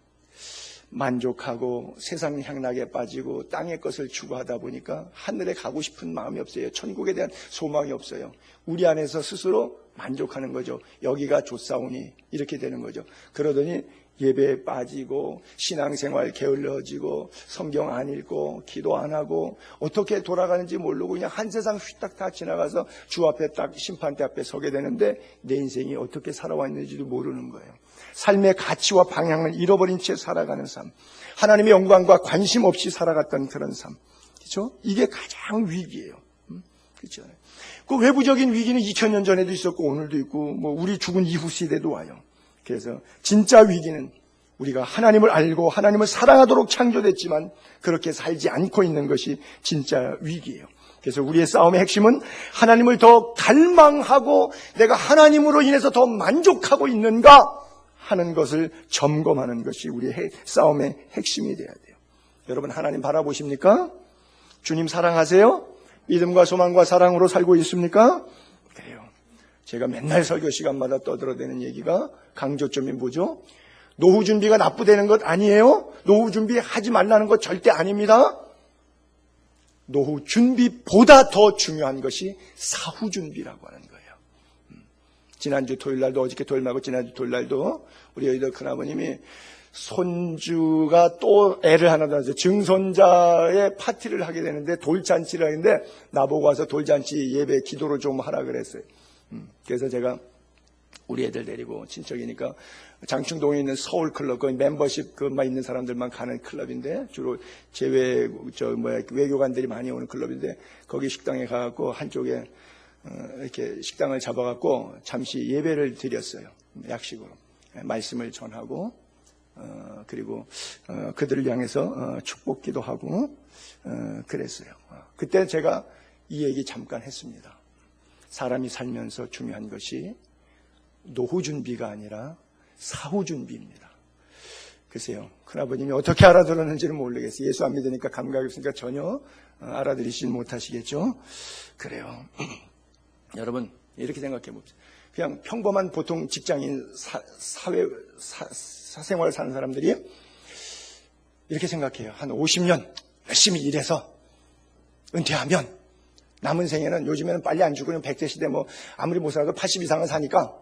만족하고 세상 향락에 빠지고 땅의 것을 추구하다 보니까 하늘에 가고 싶은 마음이 없어요. 천국에 대한 소망이 없어요. 우리 안에서 스스로 만족하는 거죠. 여기가 좋사오니 이렇게 되는 거죠. 그러더니 예배에 빠지고 신앙생활 게을러지고 성경 안 읽고 기도 안 하고 어떻게 돌아가는지 모르고 그냥 한 세상 휘딱 다 지나가서 주 앞에 딱 심판대 앞에 서게 되는데 내 인생이 어떻게 살아왔는지도 모르는 거예요. 삶의 가치와 방향을 잃어버린 채 살아가는 삶, 하나님의 영광과 관심 없이 살아갔던 그런 삶, 그렇죠? 이게 가장 위기예요. 그렇죠? 그 외부적인 위기는 2000년 전에도 있었고 오늘도 있고 뭐 우리 죽은 이후 시대도 와요. 그래서 진짜 위기는 우리가 하나님을 알고 하나님을 사랑하도록 창조됐지만 그렇게 살지 않고 있는 것이 진짜 위기예요. 그래서 우리의 싸움의 핵심은 하나님을 더 갈망하고 내가 하나님으로 인해서 더 만족하고 있는가 하는 것을 점검하는 것이 우리의 싸움의 핵심이 돼야 돼요. 여러분 하나님 바라보십니까? 주님 사랑하세요? 믿음과 소망과 사랑으로 살고 있습니까? 그래요. 제가 맨날 설교 시간마다 떠들어대는 얘기가 강조점이 뭐죠? 노후 준비가 나쁘다는 것 아니에요? 노후 준비하지 말라는 것 절대 아닙니다. 노후 준비보다 더 중요한 것이 사후 준비라고 하는 거예요. 지난주 토요일날도 어저께 토요일 말고 지난주 토요일날도 우리 여의도 큰아버님이 손주가 또 애를 하나 낳아서 증손자의 파티를 하게 되는데 돌잔치를 하는데 나보고 와서 돌잔치 예배 기도를 좀 하라 그랬어요. 그래서 제가 우리 애들 데리고 친척이니까 장충동에 있는 서울클럽, 그 멤버십 그만 있는 사람들만 가는 클럽인데 주로 외교관들이 많이 오는 클럽인데 거기 식당에 가갖고 한쪽에 이렇게 식당을 잡아갖고 잠시 예배를 드렸어요. 약식으로 말씀을 전하고 그리고 그들을 향해서 축복기도 하고 그랬어요. 그때 제가 이 얘기 잠깐 했습니다. 사람이 살면서 중요한 것이 노후 준비가 아니라 사후 준비입니다. 글쎄요, 큰아버님이 어떻게 알아들었는지는 모르겠어요. 예수 안 믿으니까 감각이 없으니까 전혀 알아들이지 못하시겠죠. 그래요. 여러분 이렇게 생각해 봅시다. 그냥 평범한 보통 직장인 사생활 사는 사람들이 이렇게 생각해요. 한 50년 열심히 일해서 은퇴하면 남은 생에는 요즘에는 빨리 안 죽으면 100세 시대 뭐 아무리 못 살아도 80 이상은 사니까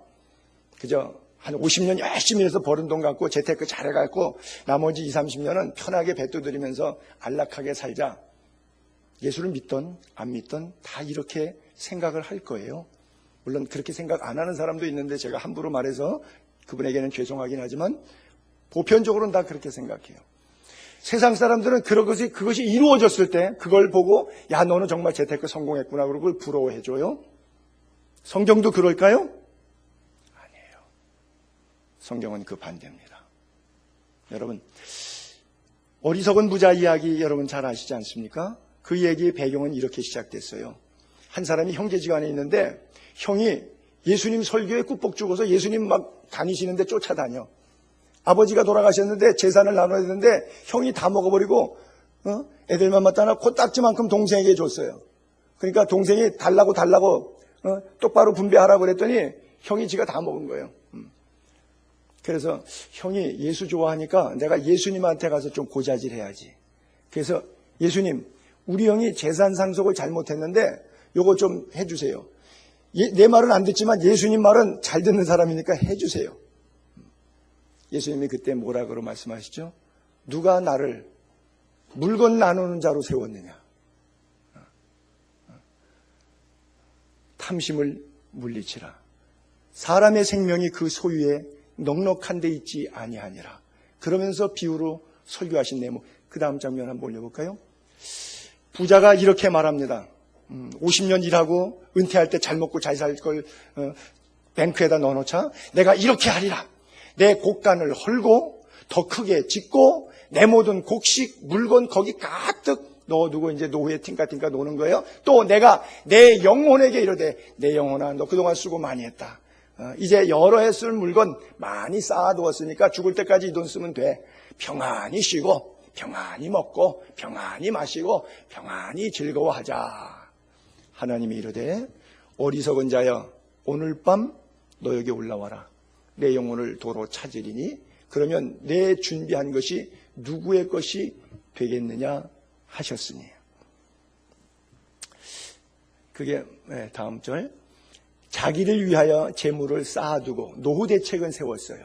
그저 한 50년 열심히 해서 버는 돈 갖고 재테크 잘해갖고 나머지 20, 30년은 편하게 뱃두드리면서 안락하게 살자. 예수를 믿던 안 믿던 다 이렇게 생각을 할 거예요. 물론 그렇게 생각 안 하는 사람도 있는데 제가 함부로 말해서 그분에게는 죄송하긴 하지만 보편적으로는 다 그렇게 생각해요. 세상 사람들은 그것이 이루어졌을 때 그걸 보고 야 너는 정말 재테크 성공했구나 그러고 그걸 부러워해줘요. 성경도 그럴까요? 아니에요. 성경은 그 반대입니다. 여러분 어리석은 부자 이야기 여러분 잘 아시지 않습니까? 그 얘기의 배경은 이렇게 시작됐어요. 한 사람이 형제지간에 있는데 형이 예수님 설교에 꾹뻑 죽어서 예수님 막 다니시는데 쫓아다녀. 아버지가 돌아가셨는데 재산을 나눠야 되는데 형이 다 먹어버리고 애들만 맞다나 코딱지만큼 동생에게 줬어요. 그러니까 동생이 달라고 똑바로 분배하라고 그랬더니 형이 지가 다 먹은 거예요. 그래서 형이 예수 좋아하니까 내가 예수님한테 가서 좀 고자질해야지. 그래서 예수님 우리 형이 재산 상속을 잘못했는데 요거 좀 해주세요. 내 말은 안 듣지만 예수님 말은 잘 듣는 사람이니까 해주세요. 예수님이 그때 뭐라고 말씀하시죠? 누가 나를 물건 나누는 자로 세웠느냐? 탐심을 물리치라. 사람의 생명이 그 소유에 넉넉한 데 있지 아니하니라. 그러면서 비유로 설교하신 내용. 그 다음 장면 한번 올려볼까요? 부자가 이렇게 말합니다. 50년 일하고 은퇴할 때 잘 먹고 잘 살 걸 뱅크에다 넣어놓자. 내가 이렇게 하리라. 내 곡간을 헐고 더 크게 짓고 내 모든 곡식 물건 거기 가득 넣어두고 이제 노후에 팅까팅까 노는 거예요. 또 내가 내 영혼에게 이르되 내 영혼아 너 그동안 수고 많이 했다. 이제 여러 해 쓸 물건 많이 쌓아두었으니까 죽을 때까지 이 돈 쓰면 돼. 평안히 쉬고 평안히 먹고 평안히 마시고 평안히 즐거워하자. 하나님이 이르되 어리석은 자여 오늘 밤 너에게 올라와라. 내 영혼을 도로 찾으리니 그러면 내 준비한 것이 누구의 것이 되겠느냐 하셨으니. 그게 다음 절. 자기를 위하여 재물을 쌓아두고 노후 대책은 세웠어요.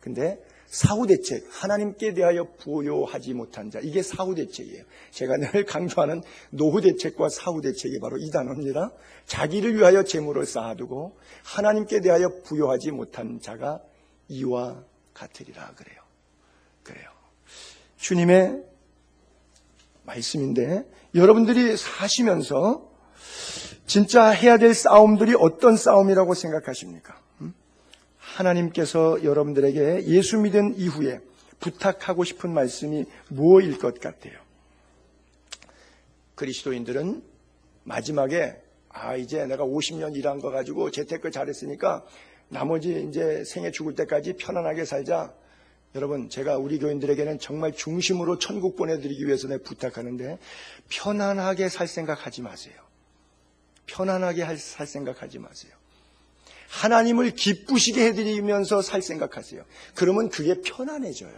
근데 사후 대책, 하나님께 대하여 부요하지 못한 자, 이게 사후 대책이에요. 제가 늘 강조하는 노후 대책과 사후 대책이 바로 이 단어입니다. 자기를 위하여 재물을 쌓아두고 하나님께 대하여 부요하지 못한 자가 이와 같으리라 그래요. 주님의 말씀인데 여러분들이 사시면서 진짜 해야 될 싸움들이 어떤 싸움이라고 생각하십니까? 하나님께서 여러분들에게 예수 믿은 이후에 부탁하고 싶은 말씀이 무엇일 것 같아요? 그리스도인들은 마지막에 이제 내가 50년 일한 거 가지고 재테크 잘했으니까 나머지 이제 생애 죽을 때까지 편안하게 살자. 여러분, 제가 우리 교인들에게는 정말 중심으로 천국 보내드리기 위해서 내가 부탁하는데 편안하게 살 생각하지 마세요. 편안하게 살 생각하지 마세요. 하나님을 기쁘시게 해드리면서 살 생각하세요. 그러면 그게 편안해져요.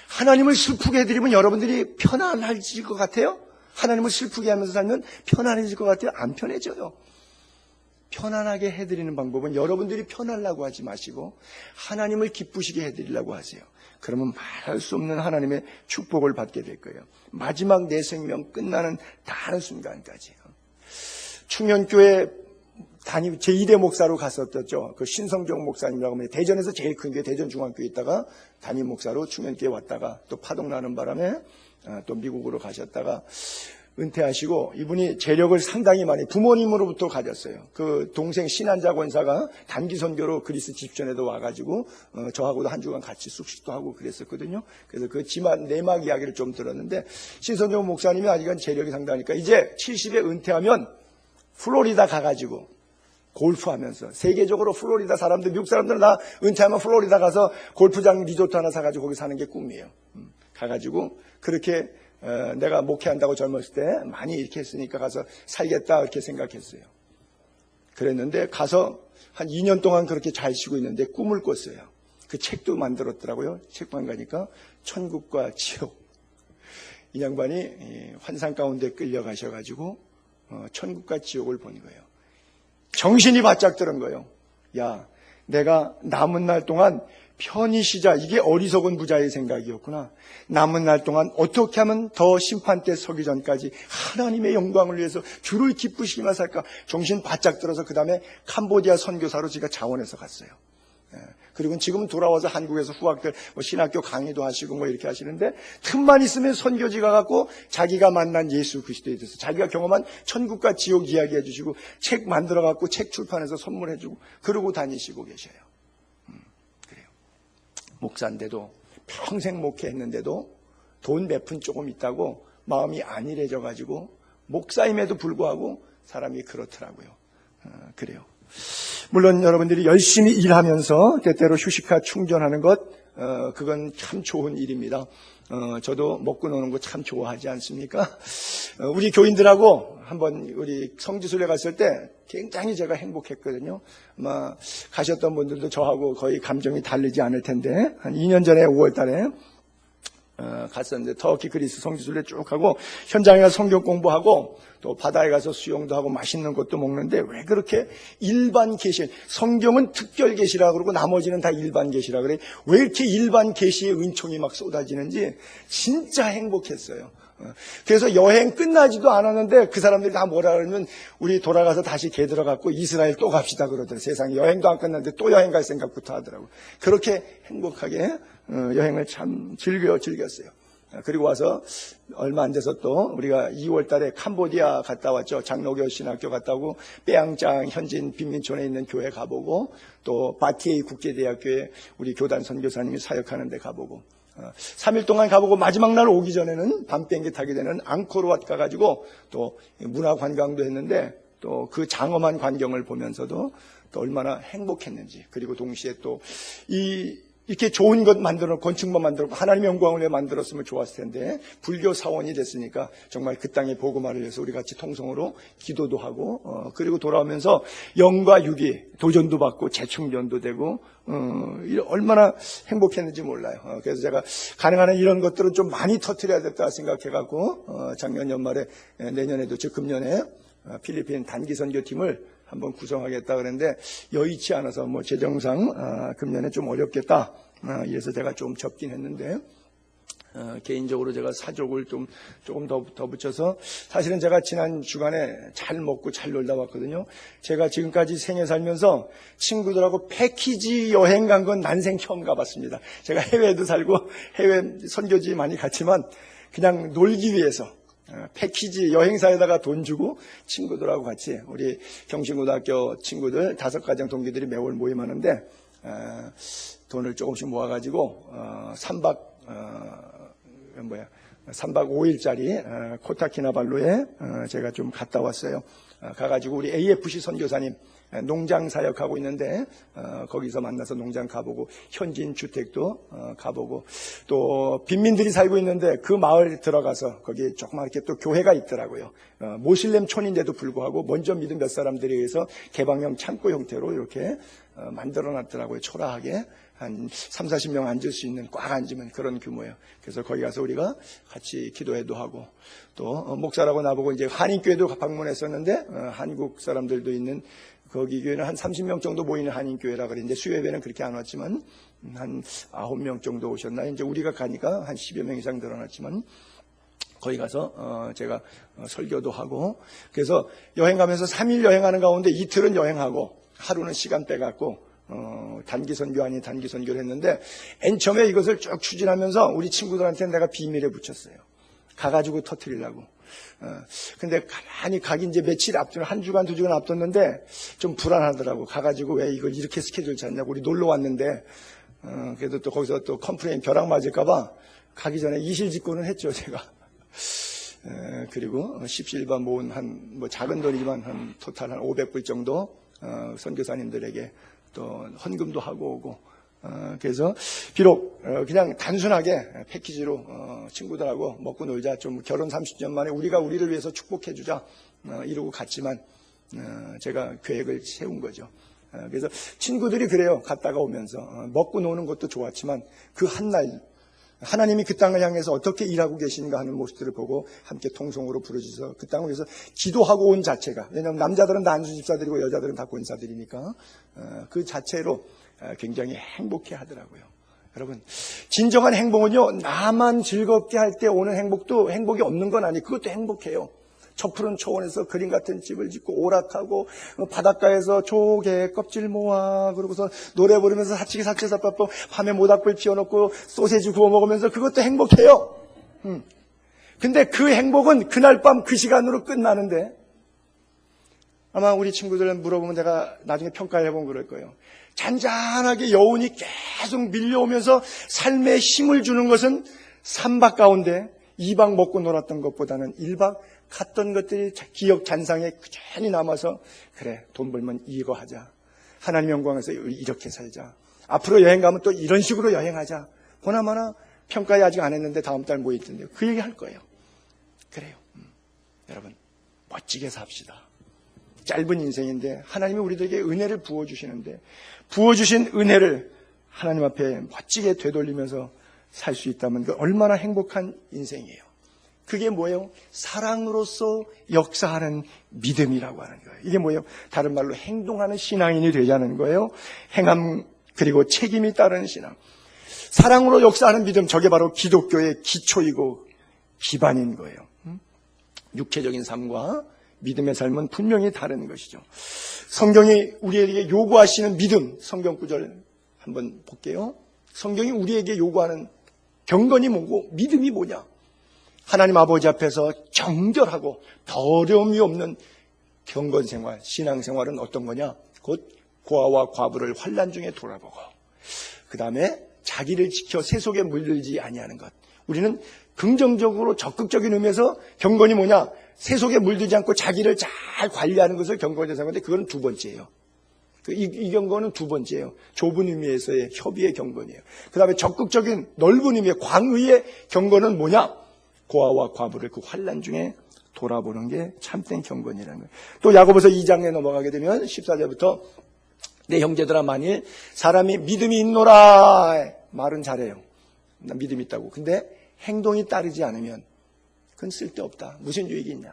하나님을 슬프게 해드리면 여러분들이 편안해질 것 같아요? 하나님을 슬프게 하면서 살면 편안해질 것 같아요? 안 편해져요. 편안하게 해드리는 방법은 여러분들이 편하려고 하지 마시고 하나님을 기쁘시게 해드리려고 하세요. 그러면 말할 수 없는 하나님의 축복을 받게 될 거예요. 마지막 내 생명 끝나는 다른 순간까지. 충현교회 제2대 목사로 갔었죠. 그 신성종 목사님이라고 하면 대전에서 제일 큰 게 대전중앙교회에 있다가 담임 목사로 충현교회 왔다가 또 파동 나는 바람에 또 미국으로 가셨다가 은퇴하시고 이분이 재력을 상당히 많이 부모님으로부터 가졌어요. 그 동생 신한자 권사가 단기 선교로 그리스 집전에도 와가지고 저하고도 한 주간 같이 숙식도 하고 그랬었거든요. 그래서 그 지만 내막 이야기를 좀 들었는데 신성종 목사님이 아직은 재력이 상당하니까 이제 70에 은퇴하면 플로리다 가가지고 골프하면서 세계적으로 플로리다 사람들 미국 사람들은 다 은퇴하면 플로리다 가서 골프장 리조트 하나 사가지고 거기 사는 게 꿈이에요. 가가지고 그렇게 내가 목회한다고 젊었을 때 많이 이렇게 했으니까 가서 살겠다 이렇게 생각했어요. 그랬는데 가서 한 2년 동안 그렇게 잘 쉬고 있는데 꿈을 꿨어요. 그 책도 만들었더라고요. 책방 가니까 천국과 지옥. 이 양반이 환상 가운데 끌려가셔가지고 천국과 지옥을 본 거예요. 정신이 바짝 드는 거예요. 야, 내가 남은 날 동안 편히 쉬자. 이게 어리석은 부자의 생각이었구나. 남은 날 동안 어떻게 하면 더 심판 때 서기 전까지 하나님의 영광을 위해서 주를 기쁘시기만 살까. 정신 바짝 들어서 그 다음에 캄보디아 선교사로 제가 자원해서 갔어요. 그리고 지금 돌아와서 한국에서 후학들 신학교 강의도 하시고 이렇게 하시는데 틈만 있으면 선교지 가갖고 자기가 만난 예수 그리스도에 대해서 자기가 경험한 천국과 지옥 이야기해 주시고 책 만들어갖고 책 출판해서 선물해 주고 그러고 다니시고 계셔요. 그래요. 목사인데도 평생 목회했는데도 돈 몇 푼 조금 있다고 마음이 안일해져 가지고 목사임에도 불구하고 사람이 그렇더라고요. 그래요. 물론 여러분들이 열심히 일하면서 때때로 휴식하 충전하는 것 그건 참 좋은 일입니다. 저도 먹고 노는 거 참 좋아하지 않습니까? 우리 교인들하고 한번 우리 성지순례 갔을 때 굉장히 제가 행복했거든요. 아마 가셨던 분들도 저하고 거의 감정이 다르지 않을 텐데 한 2년 전에 5월 달에 갔었는데 터키 그리스 성지순례 쭉 하고 현장에 가서 성경 공부하고 또 바다에 가서 수영도 하고 맛있는 것도 먹는데 왜 그렇게 일반 계시 성경은 특별 계시라 그러고 나머지는 다 일반 계시라 그래. 왜 이렇게 일반 계시의 은총이 막 쏟아지는지 진짜 행복했어요. 그래서 여행 끝나지도 않았는데 그 사람들이 다 뭐라 그러면 우리 돌아가서 다시 개 들어갔고 이스라엘 또 갑시다 그러더라고요. 세상에 여행도 안 끝났는데 또 여행 갈 생각부터 하더라고요. 그렇게 행복하게 여행을 참 즐겼어요. 그리고 와서 얼마 안 돼서 또 우리가 2월 달에 캄보디아 갔다 왔죠. 장로교 신학교 갔다 오고 빼양짱 현지인 빈민촌에 있는 교회 가보고 또 바티에이 국제대학교에 우리 교단 선교사님이 사역하는 데 가보고 3일 동안 가보고 마지막 날 오기 전에는 밤 비행기 타게 되는 앙코르왓 가가지고 또 문화 관광도 했는데 또 그 장엄한 광경을 보면서도 또 얼마나 행복했는지, 그리고 동시에 또 이렇게 좋은 것 만들어, 건축만 만들고 하나님의 영광을 위해 만들었으면 좋았을 텐데 불교 사원이 됐으니까 정말 그 땅의 복음화를 위해서 우리 같이 통성으로 기도도 하고 그리고 돌아오면서 영과 육이 도전도 받고 재충전도 되고 얼마나 행복했는지 몰라요. 그래서 제가 가능한 한 이런 것들은 좀 많이 터뜨려야겠다 생각해갖고 작년 연말에, 내년에도 즉 금년에 필리핀 단기 선교팀을 한번 구성하겠다 그랬는데 여의치 않아서 뭐 재정상 금년에 좀 어렵겠다. 이래서 제가 좀 접긴 했는데 개인적으로 제가 사족을 조금 더 붙여서, 사실은 제가 지난 주간에 잘 먹고 잘 놀다 왔거든요. 제가 지금까지 생애 살면서 친구들하고 패키지 여행 간 건 난생 처음 가봤습니다. 제가 해외에도 살고 해외 선교지 많이 갔지만 그냥 놀기 위해서 패키지 여행사에다가 돈 주고 친구들하고 같이, 우리 경신고등학교 친구들 5가정 동기들이 매월 모임하는데 돈을 조금씩 모아가지고 3박 5일짜리 코타키나발루에 제가 좀 갔다 왔어요. 가가지고 우리 AFC 선교사님 농장 사역하고 있는데 거기서 만나서 농장 가보고 현지인 주택도 가보고, 또 빈민들이 살고 있는데 그 마을 들어가서 거기에 조그맣게 또 교회가 있더라고요. 모슬렘 촌인데도 불구하고 먼저 믿은 몇 사람들에 의해서 개방형 창고 형태로 이렇게 만들어놨더라고요. 초라하게 한 30-40명 앉을 수 있는, 꽉 앉으면 그런 규모예요. 그래서 거기 가서 우리가 같이 기도회도 하고, 또 목사라고 나보고 이제 한인교회도 방문했었는데 한국 사람들도 있는 거기 교회는 한 30명 정도 모이는 한인교회라 그랬는데 수요예배는 그렇게 안 왔지만 한 9명 정도 오셨나요? 이제 우리가 가니까 한 10여 명 이상 늘어났지만 거기 가서 제가 설교도 하고, 그래서 여행 가면서 3일 여행하는 가운데 이틀은 여행하고 하루는 시간 빼갖고 단기 선교 아닌 단기 선교를 했는데, 맨 처음에 이것을 쭉 추진하면서 우리 친구들한테 내가 비밀에 붙였어요. 가가지고 터뜨리려고. 근데 가만히 가기 이제 며칠 앞두고, 1주간 2주간 앞뒀는데 좀 불안하더라고. 가가지고 왜 이걸 이렇게 스케줄 짰냐고. 우리 놀러 왔는데 그래도 또 거기서 또 컴플레인 벼락 맞을까봐 가기 전에 이실직고는 했죠, 제가. 그리고 십시일반 모은 뭐 작은 돈이지만 한 토탈 한 500불 정도 선교사님들에게 또 헌금도 하고 오고, 그래서 비록 그냥 단순하게 패키지로 친구들하고 먹고 놀자, 좀 결혼 30년 만에 우리가 우리를 위해서 축복해 주자 이러고 갔지만 제가 계획을 세운 거죠. 그래서 친구들이 그래요. 갔다가 오면서 먹고 노는 것도 좋았지만 그 한날 하나님이 그 땅을 향해서 어떻게 일하고 계신가 하는 모습들을 보고 함께 통성으로 부르짖어서 그 땅을 위해서 기도하고 온 자체가, 왜냐하면 남자들은 다 안수 집사들이고 여자들은 다 권사들이니까 그 자체로 굉장히 행복해 하더라고요. 여러분, 진정한 행복은요, 나만 즐겁게 할 때 오는 행복도 행복이 없는 건 아니에요. 그것도 행복해요. 저 푸른 초원에서 그림 같은 집을 짓고 오락하고 바닷가에서 조개 껍질 모아, 그러고서 노래 부르면서 사치기 삭제사빠빠 밤에 모닥불 피워놓고 소세지 구워 먹으면서, 그것도 행복해요. 근데 그 행복은 그날 밤 그 시간으로 끝나는데, 아마 우리 친구들은 물어보면 내가 나중에 평가해보면 그럴 거예요. 잔잔하게 여운이 계속 밀려오면서 삶에 힘을 주는 것은 3박 가운데 2박 먹고 놀았던 것보다는 1박 갔던 것들이 기억 잔상에 꾸준히 남아서, 그래, 돈 벌면 이거 하자, 하나님 영광에서 이렇게 살자, 앞으로 여행 가면 또 이런 식으로 여행하자, 보나마나 평가에 아직 안 했는데 다음 달 뭐 있던데요. 그 얘기 할 거예요. 그래요. 여러분, 멋지게 삽시다. 짧은 인생인데 하나님이 우리들에게 은혜를 부어주시는데, 부어주신 은혜를 하나님 앞에 멋지게 되돌리면서 살 수 있다면 그 얼마나 행복한 인생이에요. 그게 뭐예요? 사랑으로서 역사하는 믿음이라고 하는 거예요. 이게 뭐예요? 다른 말로 행동하는 신앙인이 되자는 거예요. 행함 그리고 책임이 따르는 신앙. 사랑으로 역사하는 믿음, 저게 바로 기독교의 기초이고 기반인 거예요. 육체적인 삶과 믿음의 삶은 분명히 다른 것이죠. 성경이 우리에게 요구하시는 믿음, 성경 구절 한번 볼게요. 성경이 우리에게 요구하는 경건이 뭐고 믿음이 뭐냐? 하나님 아버지 앞에서 정결하고 더러움이 없는 경건 생활, 신앙 생활은 어떤 거냐? 곧 고아와 과부를 환난 중에 돌아보고, 그 다음에 자기를 지켜 세속에 물들지 아니하는 것. 우리는 긍정적으로 적극적인 의미에서 경건이 뭐냐? 세속에 물들지 않고 자기를 잘 관리하는 것을 경건이라고 생각하는데, 그건 두 번째예요. 이 경건은 두 번째예요. 좁은 의미에서의 협의의 경건이에요. 그 다음에 적극적인 넓은 의미의 광의의 경건은 뭐냐? 고아와 과부를 그 환난 중에 돌아보는 게 참된 경건이라는 거예요. 또 야고보서 2장에 넘어가게 되면 14절부터 내 형제들아, 만일 사람이 믿음이 있노라, 말은 잘해요. 나 믿음이 있다고. 근데 행동이 따르지 않으면 그건 쓸데없다. 무슨 유익이 있냐?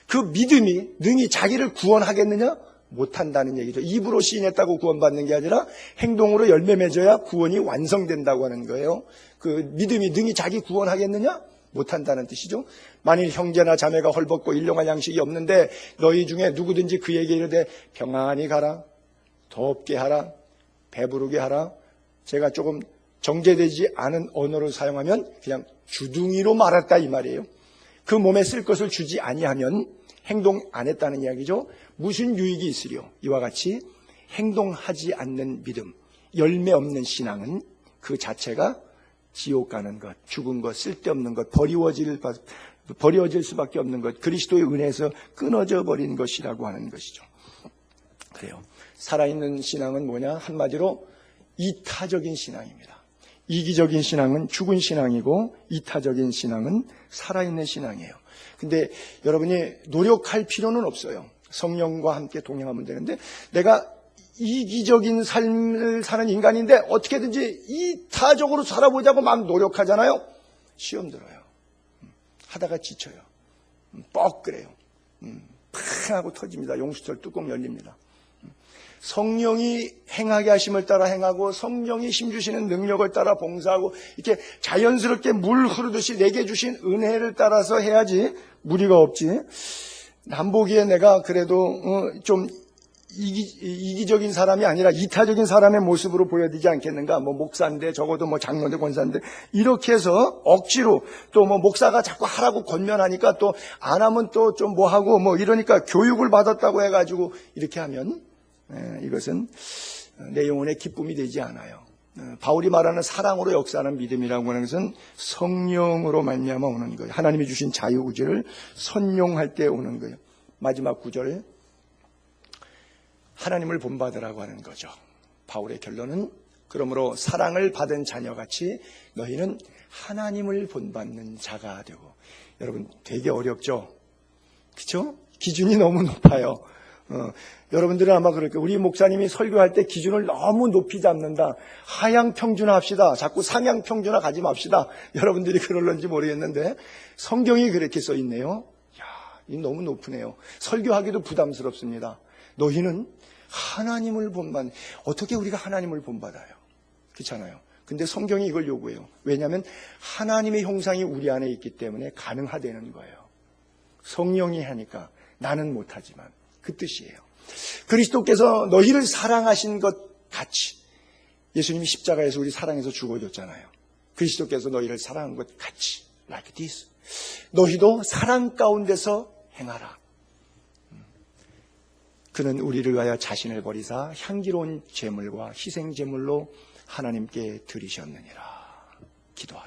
그 믿음이 능히 자기를 구원하겠느냐? 못한다는 얘기죠. 입으로 시인했다고 구원받는 게 아니라 행동으로 열매 맺어야 구원이 완성된다고 하는 거예요. 그 믿음이 능히 자기 구원하겠느냐? 못한다는 뜻이죠. 만일 형제나 자매가 헐벗고 일용할 양식이 없는데 너희 중에 누구든지 그에게 이르되 평안히 가라, 덥게 하라, 배부르게 하라. 제가 조금 정제되지 않은 언어를 사용하면 그냥 주둥이로 말했다 이 말이에요. 그 몸에 쓸 것을 주지 아니하면 행동 안 했다는 이야기죠. 무슨 유익이 있으리요? 이와 같이 행동하지 않는 믿음, 열매 없는 신앙은 그 자체가 지옥 가는 것, 죽은 것, 쓸데없는 것, 버리워질 수밖에 없는 것, 그리스도의 은혜에서 끊어져 버린 것이라고 하는 것이죠. 그래요. 살아있는 신앙은 뭐냐? 한마디로 이타적인 신앙입니다. 이기적인 신앙은 죽은 신앙이고 이타적인 신앙은 살아있는 신앙이에요. 근데 여러분이 노력할 필요는 없어요. 성령과 함께 동행하면 되는데, 내가 이기적인 삶을 사는 인간인데 어떻게든지 이타적으로 살아보자고 막 노력하잖아요. 시험 들어요. 하다가 지쳐요. 뻑 그래요. 팍 하고 터집니다. 용수철 뚜껑 열립니다. 성령이 행하게 하심을 따라 행하고 성령이 힘주시는 능력을 따라 봉사하고 이렇게 자연스럽게 물 흐르듯이 내게 주신 은혜를 따라서 해야지 무리가 없지. 남보기에 내가 그래도 좀 이기적인 사람이 아니라 이타적인 사람의 모습으로 보여지지 않겠는가? 뭐 목사인데 적어도 뭐 장로인데 권사인데 이렇게 해서 억지로 또 뭐 목사가 자꾸 하라고 권면하니까 또 안 하면 또 좀 뭐 하고 뭐 이러니까 교육을 받았다고 해가지고 이렇게 하면 이것은 내 영혼의 기쁨이 되지 않아요. 바울이 말하는 사랑으로 역사하는 믿음이라고 하는 것은 성령으로 말미암아 오는 거예요. 하나님이 주신 자유의지를 선용할 때 오는 거예요. 마지막 구절, 하나님을 본받으라고 하는 거죠. 바울의 결론은 그러므로 사랑을 받은 자녀같이 너희는 하나님을 본받는 자가 되고. 여러분 되게 어렵죠? 그렇죠? 기준이 너무 높아요. 여러분들은 아마 그럴 거예요. 우리 목사님이 설교할 때 기준을 너무 높이 잡는다. 하향 평준화 합시다. 자꾸 상향 평준화 가지 맙시다. 여러분들이 그럴런지 모르겠는데 성경이 그렇게 써 있네요. 이야, 이 너무 높으네요. 설교하기도 부담스럽습니다. 너희는 하나님을 본받는. 어떻게 우리가 하나님을 본받아요? 그렇잖아요. 근데 성경이 이걸 요구해요. 왜냐하면 하나님의 형상이 우리 안에 있기 때문에 가능하다는 거예요. 성령이 하니까 나는 못하지만 그 뜻이에요. 그리스도께서 너희를 사랑하신 것 같이, 예수님이 십자가에서 우리 사랑해서 죽어줬잖아요. 그리스도께서 너희를 사랑한 것 같이, like this, 너희도 사랑 가운데서 행하라. 그는 우리를 위하여 자신을 버리사 향기로운 제물과 희생 제물로 하나님께 드리셨느니라. 기도하라.